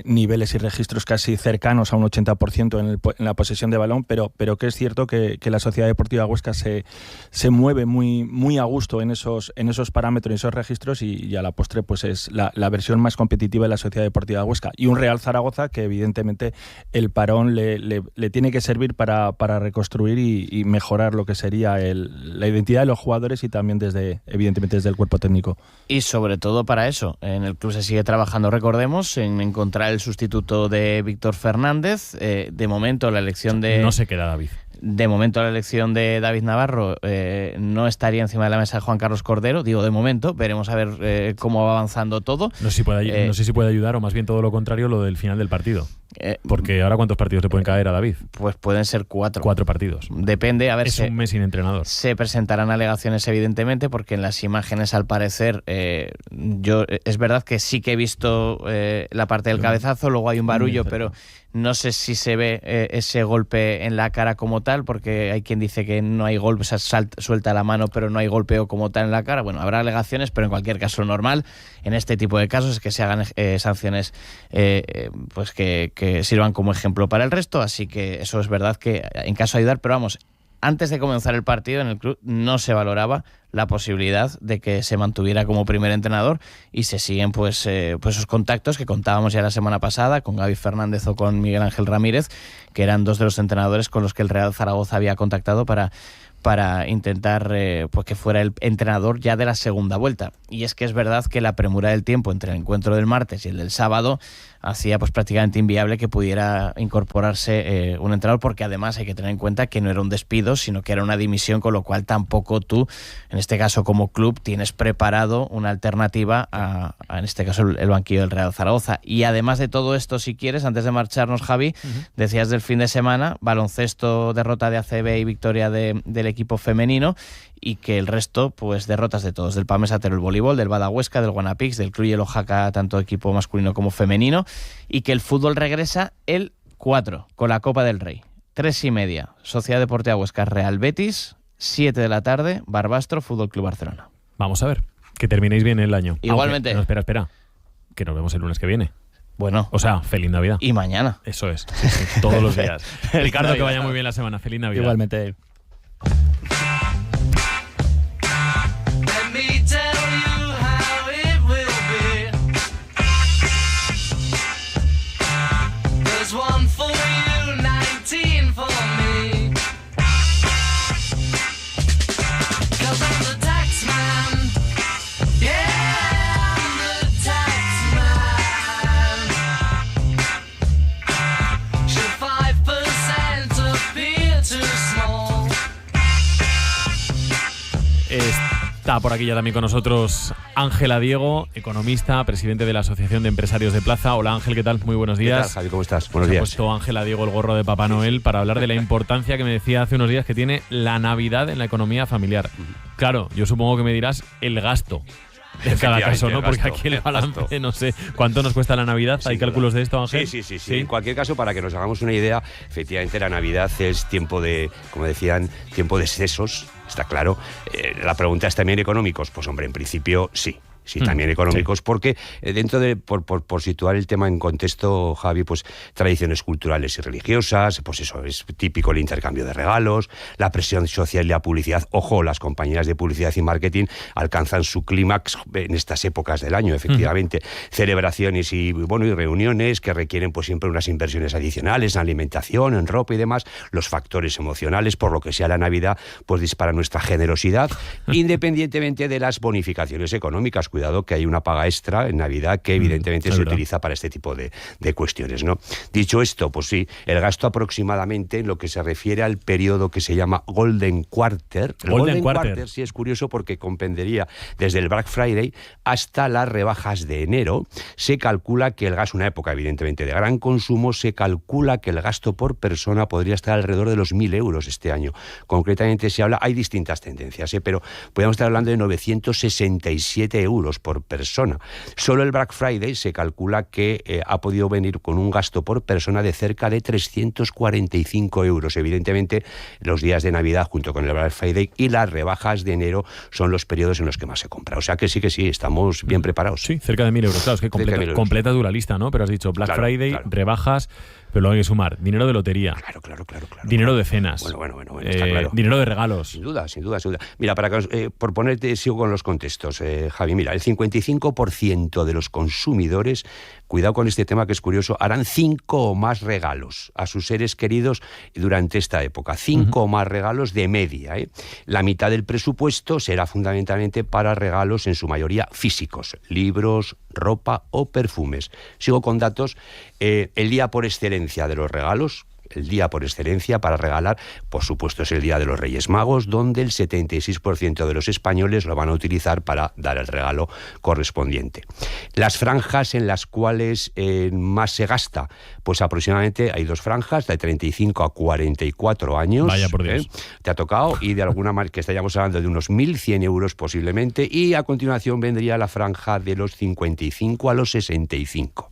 niveles niveles y registros casi cercanos a un 80% en la posesión de balón, pero que es cierto que la Sociedad Deportiva Huesca se mueve muy a gusto en esos parámetros y esos registros, y a la postre pues es la versión más competitiva de la Sociedad Deportiva Huesca. Y un Real Zaragoza que evidentemente el parón le tiene que servir para reconstruir y mejorar lo que sería la identidad de los jugadores y también evidentemente desde el cuerpo técnico. Y sobre todo para eso, en el club se sigue trabajando, recordemos, en encontrar el sustituto de Víctor Fernández. De momento la elección de... No se queda David. De momento la elección de David Navarro no estaría encima de la mesa de Juan Carlos Cordero, digo de momento, veremos a ver cómo va avanzando todo. No sé si puede ayudar, o más bien todo lo contrario, lo del final del partido. Porque ahora ¿cuántos partidos le pueden caer a David? Pues pueden ser 4. 4 partidos. Depende, a ver. Es un mes sin entrenador. Se presentarán alegaciones evidentemente, porque en las imágenes al parecer yo es verdad que sí que he visto la parte del cabezazo, luego hay un barullo, pero no sé si se ve ese golpe en la cara como tal, porque hay quien dice que no hay golpe, o sea, suelta la mano, pero no hay golpeo como tal en la cara. Bueno, habrá alegaciones, pero en cualquier caso normal en este tipo de casos es que se hagan sanciones pues que sirvan como ejemplo para el resto, así que eso es verdad que en caso de ayudar, pero vamos, antes de comenzar el partido en el club no se valoraba la posibilidad de que se mantuviera como primer entrenador, y se siguen pues esos contactos que contábamos ya la semana pasada con Gaby Fernández o con Miguel Ángel Ramírez, que eran dos de los entrenadores con los que el Real Zaragoza había contactado para intentar pues que fuera el entrenador ya de la segunda vuelta. Y es que es verdad que la premura del tiempo entre el encuentro del martes y el del sábado hacía pues prácticamente inviable que pudiera incorporarse un entrenador, porque además hay que tener en cuenta que no era un despido, sino que era una dimisión, con lo cual tampoco tú, en este caso como club, tienes preparado una alternativa a en este caso el banquillo del Real Zaragoza. Y además de todo esto, si quieres, antes de marcharnos, Javi, decías del fin de semana, baloncesto, derrota de ACB y victoria del equipo femenino, y que el resto, pues derrotas de todos, del PAMES Atero, el voleibol, del Bada Huesca, del Guanapix, del Club Hielo Jaca, tanto equipo masculino como femenino, y que el fútbol regresa el 4 con la Copa del Rey. 3:30, Sociedad Deportiva Huesca, Real Betis, 7 de la tarde, Barbastro, Fútbol Club Barcelona. Vamos a ver, que terminéis bien el año. Igualmente. No, espera, que nos vemos el lunes que viene. Bueno. O sea, feliz Navidad. Y mañana. Eso es, sí, todos los días. Ricardo, que vaya muy bien la semana. Feliz Navidad. Igualmente. Está por aquí ya también con nosotros Ángela Diego, economista, presidente de la Asociación de Empresarios de Plaza. Hola Ángel, ¿qué tal? Muy buenos días. ¿Qué tal, Javi? ¿Cómo estás? Buenos días. Ha puesto Ángela Diego el gorro de Papá Noel para hablar de la importancia que me decía hace unos días que tiene la Navidad en la economía familiar. Claro, yo supongo que me dirás el gasto en cada caso, ¿no? Porque aquí el balance, no sé cuánto nos cuesta la Navidad. ¿Hay cálculos de esto, Ángel? Sí. En cualquier caso, para que nos hagamos una idea, efectivamente la Navidad es tiempo de, como decían, tiempo de excesos, está claro. La pregunta es también económicos. Pues hombre, en principio sí. Sí, también económicos, porque dentro de, por situar el tema en contexto, Javi, pues tradiciones culturales y religiosas, pues eso, es típico el intercambio de regalos, la presión social y la publicidad. Ojo, las compañías de publicidad y marketing alcanzan su clímax en estas épocas del año, efectivamente. Celebraciones y reuniones que requieren pues siempre unas inversiones adicionales en alimentación, en ropa y demás. Los factores emocionales, por lo que sea la Navidad, pues dispara nuestra generosidad, independientemente de las bonificaciones económicas. Cuidado que hay una paga extra en Navidad que evidentemente se utiliza para este tipo de cuestiones, ¿no? Dicho esto, pues sí, el gasto aproximadamente en lo que se refiere al periodo que se llama Golden Quarter. El Golden Quarter sí es curioso porque comprendería desde el Black Friday hasta las rebajas de enero. Se calcula que el gasto, una época evidentemente de gran consumo, se calcula que el gasto por persona podría estar alrededor de los 1.000 euros este año. Concretamente se habla, hay distintas tendencias, pero podríamos estar hablando de 967 euros euros por persona. Solo el Black Friday se calcula que ha podido venir con un gasto por persona de cerca de 345 euros. Evidentemente, los días de Navidad junto con el Black Friday y las rebajas de enero son los periodos en los que más se compra. O sea que sí, estamos bien preparados. Sí, cerca de 1.000 euros. Claro, es que completa tu la lista, ¿no? Pero has dicho Black Friday, rebajas, pero luego hay que sumar dinero de lotería. Claro. Dinero de cenas. Bueno, está claro. Dinero de regalos. Sin duda. Mira, por ponerte, sigo con los contextos, Javi, mira, el 55% de los consumidores, cuidado con este tema que es curioso, harán 5 o más regalos a sus seres queridos durante esta época. 5 o más regalos de media, ¿eh? La mitad del presupuesto será fundamentalmente para regalos en su mayoría físicos, libros, ropa o perfumes. Sigo con datos. El día por excelencia de los regalos, el día por excelencia para regalar, por supuesto, es el Día de los Reyes Magos, donde el 76% de los españoles lo van a utilizar para dar el regalo correspondiente. Las franjas en las cuales más se gasta, pues aproximadamente hay 2 franjas, de 35 a 44 años. Vaya por Dios. Te ha tocado, y de alguna manera que estaríamos hablando de unos 1.100 euros posiblemente, y a continuación vendría la franja de los 55 a los 65.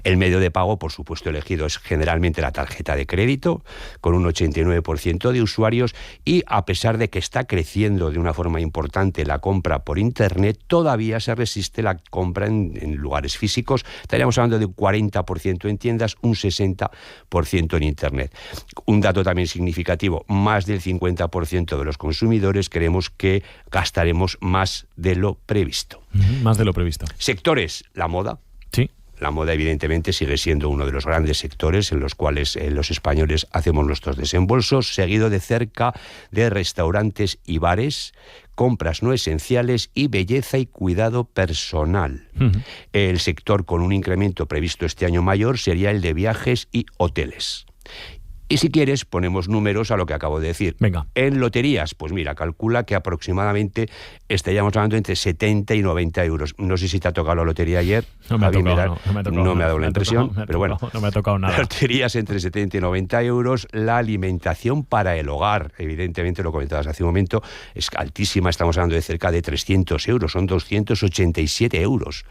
El medio de pago, por supuesto, elegido es generalmente la tarjeta de crédito, con un 89% de usuarios, y a pesar de que está creciendo de una forma importante la compra por Internet, todavía se resiste la compra en lugares físicos. Estaríamos hablando de un 40% en tiendas, un 60% en Internet. Un dato también significativo, más del 50% de los consumidores creemos que gastaremos más de lo previsto. Más de lo previsto. Sectores, la moda. Sí. La moda, evidentemente, sigue siendo uno de los grandes sectores en los cuales los españoles hacemos nuestros desembolsos, seguido de cerca de restaurantes y bares, compras no esenciales y belleza y cuidado personal. El sector con un incremento previsto este año mayor sería el de viajes y hoteles. Y si quieres, ponemos números a lo que acabo de decir. Venga. En loterías, pues mira, calcula que aproximadamente estaríamos hablando entre 70 y 90 euros. No sé si te ha tocado la lotería ayer. No me ha tocado, no me ha dado la impresión, pero bueno. No me ha tocado nada. Loterías entre 70 y 90 euros. La alimentación para el hogar, evidentemente, lo comentabas hace un momento, es altísima. Estamos hablando de cerca de 300 euros. Son 287 euros.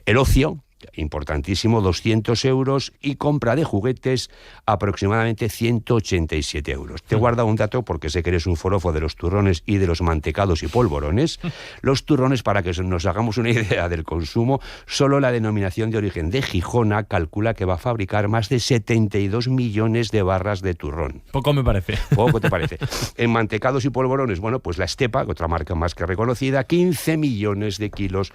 El ocio, importantísimo, 200 euros, y compra de juguetes aproximadamente 187 euros. Te guarda un dato porque sé que eres un forofo de los turrones y de los mantecados y polvorones. Los turrones, para que nos hagamos una idea del consumo, solo la denominación de origen de Gijona calcula que va a fabricar más de 72 millones de barras de turrón. Poco me parece. Poco te parece. En mantecados y polvorones, bueno, pues la Estepa, otra marca más que reconocida, 15 millones de kilos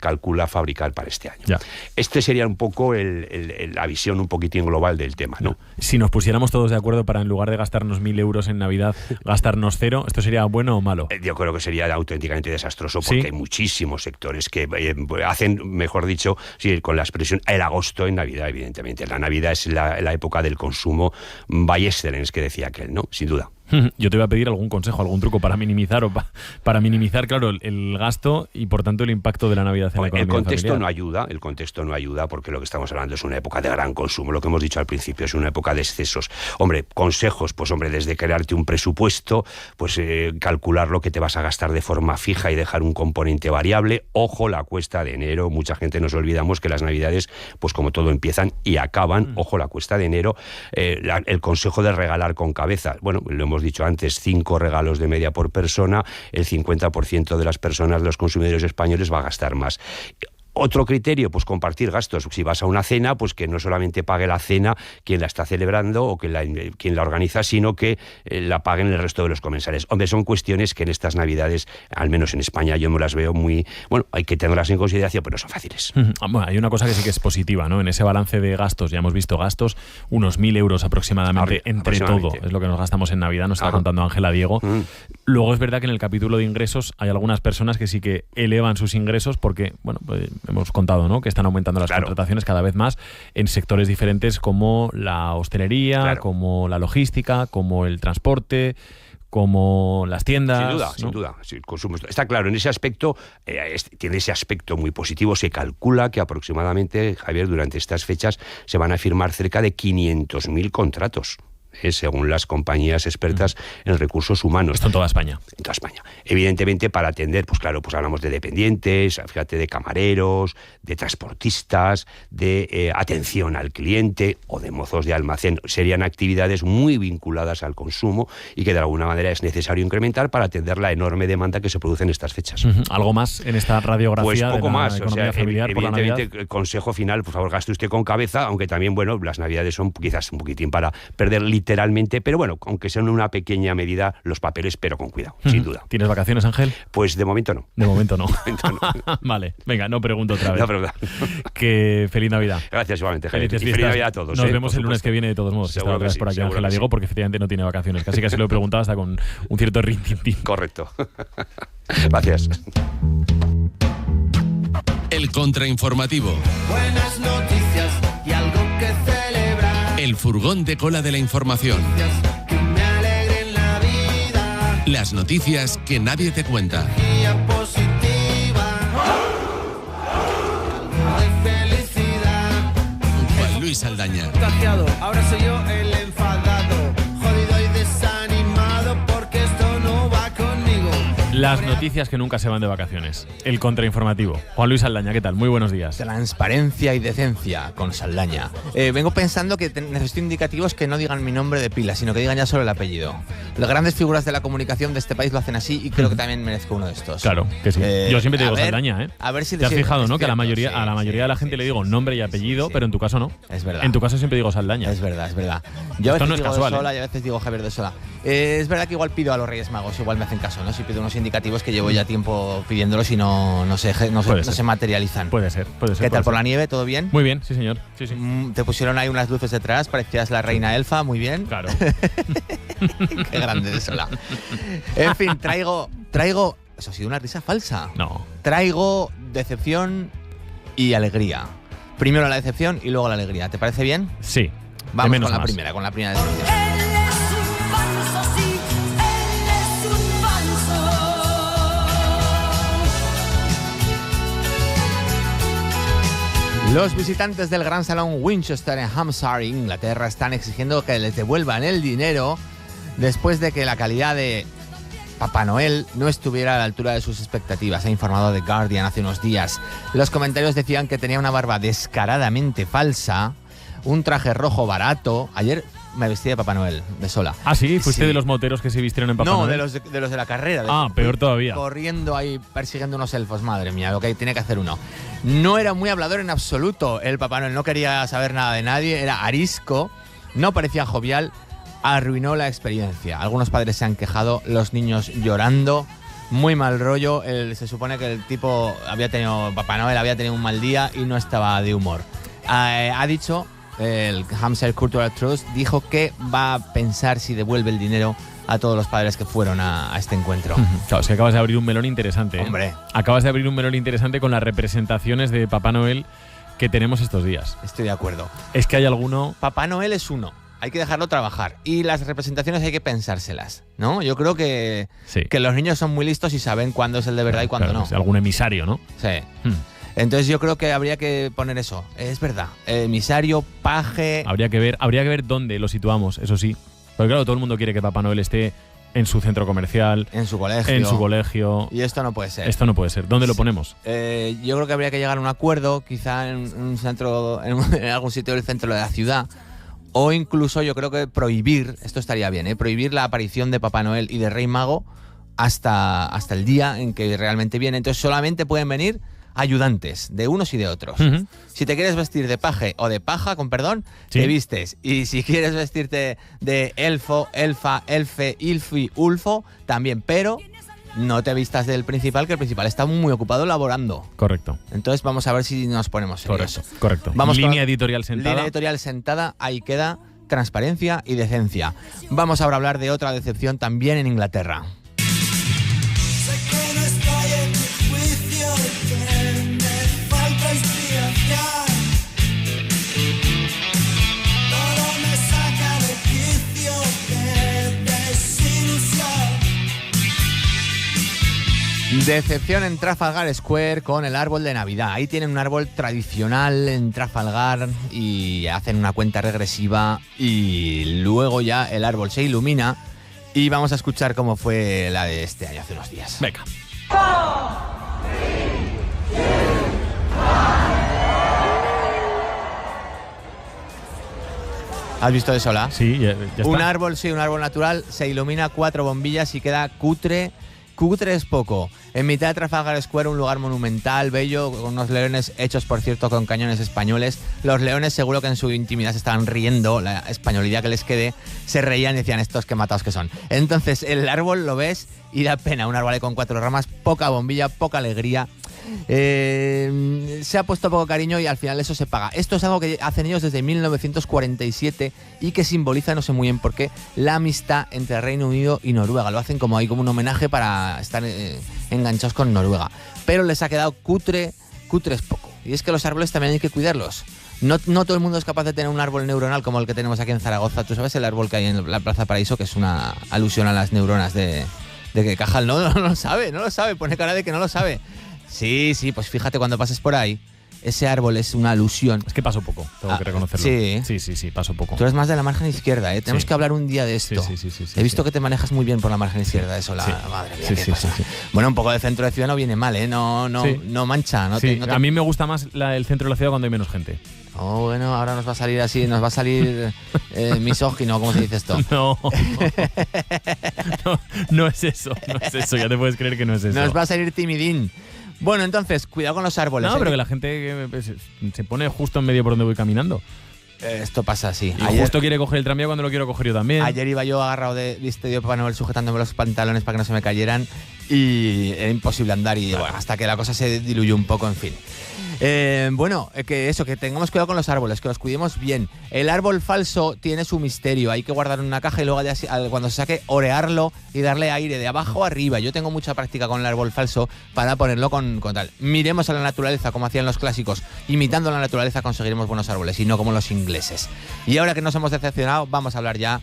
calcula fabricar para este año. Ya. Este sería un poco la visión un poquitín global del tema, ¿no? Si nos pusiéramos todos de acuerdo para, en lugar de gastarnos 1.000 euros en Navidad, gastarnos 0, ¿esto sería bueno o malo? Yo creo que sería auténticamente desastroso, porque hay muchísimos sectores que hacen, mejor dicho, sí, con la expresión, el agosto en Navidad, evidentemente. La Navidad es la época del consumo by excellence, que decía aquel, ¿no? Sin duda. Yo te voy a pedir algún consejo, algún truco para minimizar para minimizar, claro, el gasto y por tanto el impacto de la Navidad en la economía familiar. El contexto no ayuda, porque lo que estamos hablando es una época de gran consumo. Lo que hemos dicho al principio es una época de excesos. Hombre, consejos, pues hombre, desde crearte un presupuesto, pues calcular lo que te vas a gastar de forma fija y dejar un componente variable. Ojo, la cuesta de enero. Mucha gente nos olvidamos que las Navidades, pues como todo, empiezan y acaban. Ojo, la cuesta de enero. El consejo de regalar con cabeza. Bueno, lo hemos dicho antes, 5 regalos de media por persona. El 50% de las personas, los consumidores españoles, va a gastar más. Otro criterio, pues compartir gastos. Si vas a una cena, pues que no solamente pague la cena quien la está celebrando o quien la organiza, sino que la paguen el resto de los comensales. Hombre, son cuestiones que en estas Navidades, al menos en España, yo me las veo muy... Bueno, hay que tenerlas en consideración, pero no son fáciles. Bueno, hay una cosa que sí que es positiva, ¿no? En ese balance de gastos, ya hemos visto gastos, unos 1.000 euros aproximadamente entre todo. Es lo que nos gastamos en Navidad, nos está contando Ángela Diego. Luego es verdad que en el capítulo de ingresos hay algunas personas que sí que elevan sus ingresos porque, bueno, pues hemos contado, ¿no?, que están aumentando las contrataciones cada vez más en sectores diferentes como la hostelería, como la logística, como el transporte, como las tiendas. Sin duda. Sí, el consumo está claro. En ese aspecto, tiene ese aspecto muy positivo. Se calcula que aproximadamente, Javier, durante estas fechas se van a firmar cerca de 500.000 contratos. según las compañías expertas en recursos humanos. Esto en toda España. En toda España. Evidentemente, para atender, pues claro, pues hablamos de dependientes, fíjate, de camareros, de transportistas, de atención al cliente o de mozos de almacén. Serían actividades muy vinculadas al consumo y que de alguna manera es necesario incrementar para atender la enorme demanda que se produce en estas fechas. ¿Algo más en esta radiografía? Pues poco de la más. O sea, familiar por la evidentemente, Navidad? el consejo final, por favor, gaste usted con cabeza, aunque también, bueno, las Navidades son quizás un poquitín para perder literalmente, pero bueno, aunque sea en una pequeña medida, los papeles, pero con cuidado, sin duda. ¿Tienes vacaciones, Ángel? Pues de momento no. De momento no. Vale, venga, no pregunto otra vez. No, pero... Que feliz Navidad. Gracias igualmente, Javier. Felices Y feliz fiestas. Navidad a todos. Nos vemos el lunes que viene de todos modos. Seguro Otra vez que por sí, aquí Ángel la digo, porque efectivamente no tiene vacaciones. Casi lo he preguntado hasta con un cierto rintintín. Correcto. Gracias. El contrainformativo. Buenas noticias y algo que celebrar. El furgón de cola de la información. Que me alegren la vida. Las noticias que nadie te cuenta. Día positiva. De felicidad. Juan Luis Saldaña. Contagiado, ahora soy yo el enfadado. Jodido y desanimado porque esto no va conmigo. Las noticias que nunca se van de vacaciones. El contrainformativo. Juan Luis Saldaña, ¿qué tal? Muy buenos días. Transparencia y decencia con Saldaña. Vengo pensando que necesito indicativos que no digan mi nombre de pila, sino que digan ya solo el apellido. Las grandes figuras de la comunicación de este país lo hacen así y creo que también merezco uno de estos. Claro, que sí. Yo siempre te digo Saldaña, ¿eh? A ver si te has fijado, ¿no? Que a la cierto, mayoría de la gente le digo nombre y apellido, pero en tu caso no. Es verdad. En tu caso siempre digo Saldaña. Es verdad, es verdad. Yo a Esto veces no es digo casual, de Sola y a veces digo Javier de Sola. Es verdad que igual pido a los Reyes Magos, igual me hacen caso, ¿no? Si pido unos indicativos que llevo ya tiempo pidiéndolos y no se materializan. Puede ser. ¿Qué tal por la nieve? ¿Todo bien? Muy bien, sí señor. Sí. Te pusieron ahí unas luces detrás, parecías la reina elfa, muy bien. Claro. Qué grande de Sola. En fin, traigo... Eso ha sido una risa falsa. No. Traigo decepción y alegría. Primero la decepción y luego la alegría. ¿Te parece bien? Sí. Vamos con la primera decepción. Los visitantes del Gran Salón Winchester en Hampshire, Inglaterra, están exigiendo que les devuelvan el dinero después de que la calidad de Papá Noel no estuviera a la altura de sus expectativas, ha informado The Guardian hace unos días. Los comentarios decían que tenía una barba descaradamente falsa, un traje rojo barato. Ayer me vestí de Papá Noel, de Sola. ¿Ah, sí? ¿Fuiste de los moteros que se vistieron en Papá Noel? No, de los de la carrera. Peor todavía. Corriendo ahí, persiguiendo unos elfos, madre mía, lo que tiene que hacer uno. No era muy hablador en absoluto el Papá Noel, no quería saber nada de nadie, era arisco, no parecía jovial, arruinó la experiencia. Algunos padres se han quejado, los niños llorando, muy mal rollo. Se supone que el tipo Papá Noel había tenido un mal día y no estaba de humor. Ha dicho... El Hampshire Cultural Trust dijo que va a pensar si devuelve el dinero a todos los padres que fueron a este encuentro. Claro, es que acabas de abrir un melón interesante. Hombre. Acabas de abrir un melón interesante con las representaciones de Papá Noel que tenemos estos días. Estoy de acuerdo. Es que hay alguno... Papá Noel es uno. Hay que dejarlo trabajar. Y las representaciones hay que pensárselas, ¿no? Yo creo que los niños son muy listos y saben cuándo es el de verdad y cuándo no. Es algún emisario, ¿no? Sí. Entonces yo creo que habría que poner eso. Es verdad. Emisario, paje... Habría que ver dónde lo situamos, eso sí. Porque claro, todo el mundo quiere que Papá Noel esté en su centro comercial, en su colegio. Y esto no puede ser. Esto no puede ser. ¿Dónde lo ponemos? Yo creo que habría que llegar a un acuerdo, quizá en un centro, en algún sitio del centro de la ciudad. O incluso yo creo que prohibir, esto estaría bien, prohibir la aparición de Papá Noel y de Rey Mago hasta el día en que realmente viene. Entonces solamente pueden venir ayudantes de unos y de otros. Si te quieres vestir de paje o de paja, con perdón, te vistes. Y si quieres vestirte de elfo, elfa, elfe, ilfi, ulfo, también. Pero no te vistas del principal, que el principal está muy ocupado elaborando. Correcto. Entonces vamos a ver si nos ponemos en eso. Correcto. Vamos línea editorial sentada. Línea editorial sentada, ahí queda transparencia y decencia. Vamos ahora a hablar de otra decepción también en Inglaterra. Decepción en Trafalgar Square con el árbol de Navidad. Ahí tienen un árbol tradicional en Trafalgar y hacen una cuenta regresiva y luego ya el árbol se ilumina y vamos a escuchar cómo fue la de este año hace unos días. Venga. ¿Has visto eso, la? Sí, ya está. Un árbol natural, se ilumina 4 bombillas y queda cutre. Cutre es poco. En mitad de Trafalgar Square, un lugar monumental, bello, con unos leones hechos, por cierto, con cañones españoles. Los leones seguro que en su intimidad se estaban riendo, la españolidad que les quede, se reían y decían, estos qué matados que son. Entonces, el árbol lo ves y da pena. Un árbol ahí con 4 ramas, poca bombilla, poca alegría. Se ha puesto poco cariño y al final eso se paga. Esto es algo que hacen ellos desde 1947 y que simboliza, no sé muy bien por qué, la amistad entre Reino Unido y Noruega. Lo hacen como ahí como un homenaje para estar enganchados con Noruega. Pero les ha quedado cutre es poco. Y es que los árboles también hay que cuidarlos. No todo el mundo es capaz de tener un árbol neuronal como el que tenemos aquí en Zaragoza. Tú sabes el árbol que hay en la Plaza Paraíso, que es una alusión a las neuronas de que Cajal no lo sabe, pone cara de que no lo sabe. Sí, pues fíjate cuando pases por ahí, ese árbol es una alusión. Es que paso poco, tengo que reconocerlo. Sí, paso poco. Tú eres más de la margen izquierda, ¿eh? Tenemos que hablar un día de esto. Sí. He visto que te manejas muy bien por la margen izquierda, eso, madre mía, ¿qué pasa? Sí. Bueno, un poco de centro de ciudad no viene mal, ¿eh? No mancha. A mí me gusta más el centro de la ciudad cuando hay menos gente. Oh, bueno, ahora nos va a salir así, misógino, ¿cómo se dice esto? No es eso, ya te puedes creer que no es eso. Nos va a salir timidín. Bueno, entonces, cuidado con los árboles. No, pero que la gente se pone justo en medio por donde voy caminando. Esto pasa así. Y justo quiere coger el tranvía cuando lo quiero coger yo también. Ayer iba yo agarrado de Papá Noel sujetándome los pantalones para que no se me cayeran y era imposible andar y bueno, hasta que la cosa se diluyó un poco, en fin. Que tengamos cuidado con los árboles, que los cuidemos bien. El árbol falso tiene su misterio, hay que guardarlo en una caja y luego cuando se saque orearlo y darle aire de abajo a arriba. Yo tengo mucha práctica con el árbol falso para ponerlo con tal. Miremos a la naturaleza como hacían los clásicos, imitando la naturaleza conseguiremos buenos árboles y no como los ingleses. Y ahora que nos hemos decepcionado, vamos a hablar ya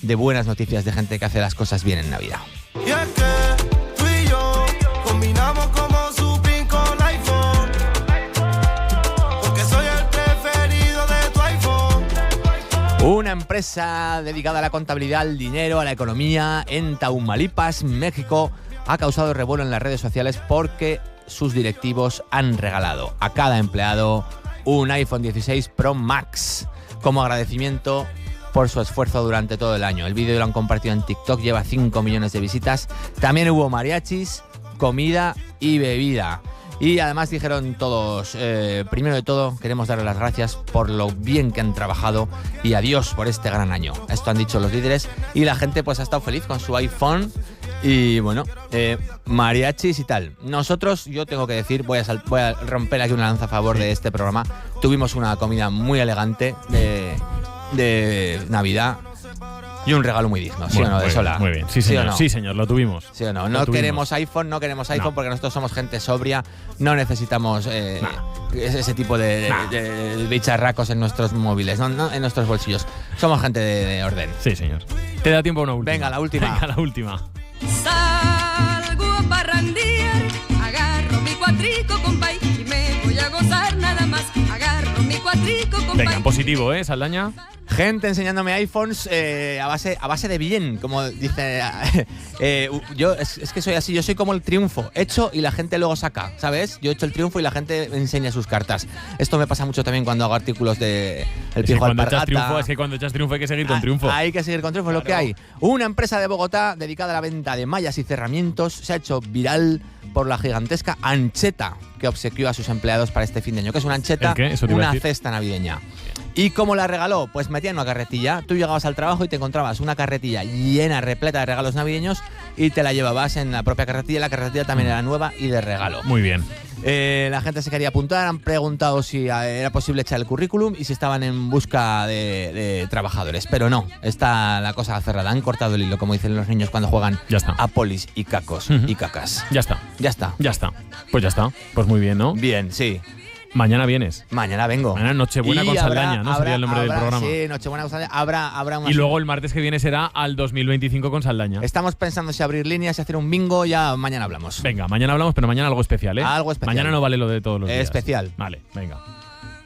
de buenas noticias de gente que hace las cosas bien en Navidad. Y es que tú y yo combinamos como Supreme con iPhone, porque soy el preferido de tu iPhone. Una empresa dedicada a la contabilidad, al dinero, a la economía en Tamaulipas, México, ha causado revuelo en las redes sociales porque sus directivos han regalado a cada empleado un iPhone 16 Pro Max como agradecimiento por su esfuerzo durante todo el año. El vídeo lo han compartido en TikTok, lleva 5 millones de visitas. También hubo mariachis, comida y bebida. Y además dijeron todos, primero de todo, queremos darles las gracias por lo bien que han trabajado y adiós por este gran año. Esto han dicho los líderes y la gente pues ha estado feliz con su iPhone y bueno, mariachis y tal. Nosotros, yo tengo que decir, voy a romper aquí una lanza a favor de este programa. Tuvimos una comida muy elegante de Navidad y un regalo muy digno, ¿sí o no? De Sola. Muy bien, sí señor, sí señor, lo tuvimos. ¿Sí o no? No queremos iPhone porque nosotros somos gente sobria, no necesitamos ese tipo de bicharracos en nuestros móviles, no en nuestros bolsillos. Somos gente de orden. Sí, señor. ¿Te da tiempo a una última? Venga, la última. Salgo a parrandear, agarro mi cuatrico, compay, y me voy a gozar nada más. Agarro mi cuatrico, compay. Venga, en positivo, Saldaña. Gente enseñándome iPhones a base de bien, como dice. Yo es que soy así, yo soy como el triunfo, hecho y la gente luego saca, ¿sabes? Yo he hecho el triunfo y la gente enseña sus cartas. Esto me pasa mucho también cuando hago artículos de El Pijo Alpargata. Es que cuando echas triunfo hay que seguir con triunfo. Hay que seguir con triunfo, es lo que hay. Una empresa de Bogotá dedicada a la venta de mallas y cerramientos se ha hecho viral por la gigantesca ancheta que obsequió a sus empleados para este fin de año. ¿Qué es una ancheta? Una cesta navideña. ¿Y cómo la regaló? Pues metían una carretilla. Tú llegabas al trabajo y te encontrabas una carretilla llena, repleta de regalos navideños y te la llevabas en la propia carretilla. La carretilla también era nueva y de regalo. Muy bien. La gente se quería apuntar, han preguntado si era posible echar el currículum y si estaban en busca de trabajadores. Pero no, está la cosa cerrada. Han cortado el hilo, como dicen los niños cuando juegan a polis y cacos y cacas. Ya está. Pues ya está. Pues muy bien, ¿no? Bien, sí. Mañana vienes. Mañana vengo. Mañana Nochebuena con Saldaña, ¿no? Sería el nombre del programa. Sí, Nochebuena con Saldaña. Habrá y luego el martes que viene será al 2025 con Saldaña. Estamos pensando si abrir líneas y hacer un bingo, ya mañana hablamos. Venga, mañana hablamos, pero mañana algo especial, ¿eh? Algo especial. Mañana no vale lo de todos los días. Especial. Vale, venga.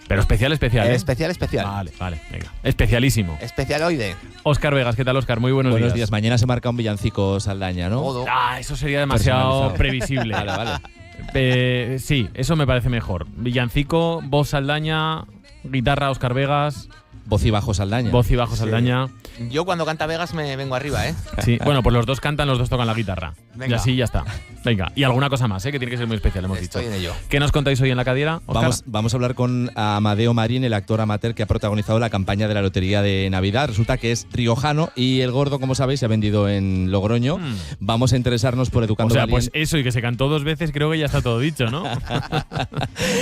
Pero especial, ¿eh? Especial. Vale, venga. Especialísimo. Especialoide. Óscar Vegas, ¿qué tal, Óscar? Muy buenos días. Mañana se marca un villancico Saldaña, ¿no? Eso sería demasiado previsible. Vale. Sí, eso me parece mejor. Villancico, voz Saldaña, guitarra Óscar Vegas. Voz y bajo Saldaña. Voz y bajo Saldaña. Yo cuando canta Vegas me vengo arriba, ¿eh? Sí, bueno, pues los dos cantan, los dos tocan la guitarra. Venga. Y así ya está. Venga, y alguna cosa más, que tiene que ser muy especial, hemos Estoy dicho. en ello. ¿Qué nos contáis hoy en la Cadiera, Óscar? Vamos a hablar con Amadeo Marín, el actor amateur que ha protagonizado la campaña de la Lotería de Navidad. Resulta que es riojano y el gordo, como sabéis, se ha vendido en Logroño. Vamos a interesarnos por Educando Valientes. Pues eso, y que se cantó 2 veces, creo que ya está todo dicho, ¿no?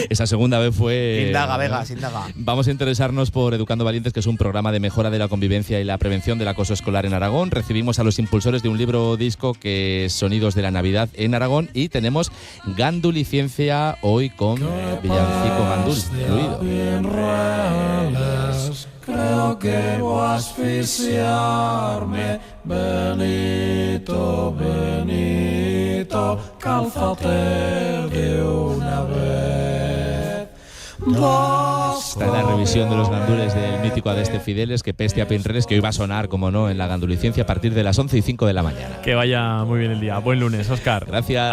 Esa segunda vez fue... Indaga, Vegas, indaga. Vamos a interesarnos por Educando Valientes, que es un programa de mejora de la convivencia y la prevención del acoso escolar en Aragón. Recibimos a los impulsores de un libro disco que es Sonidos de la Navidad en Aragón y tenemos Ganduliciencia hoy con Villancico Gandul incluido. Creo que voy a asfixiarme. Benito, cálzate de una vez. Está en la revisión de los gandules del mítico Adeste Fideles, que peste a Pinreles, que hoy va a sonar, como no, en la Ganduliciencia a partir de las 11:05 de la mañana. Que vaya muy bien el día. Buen lunes, Óscar. Gracias.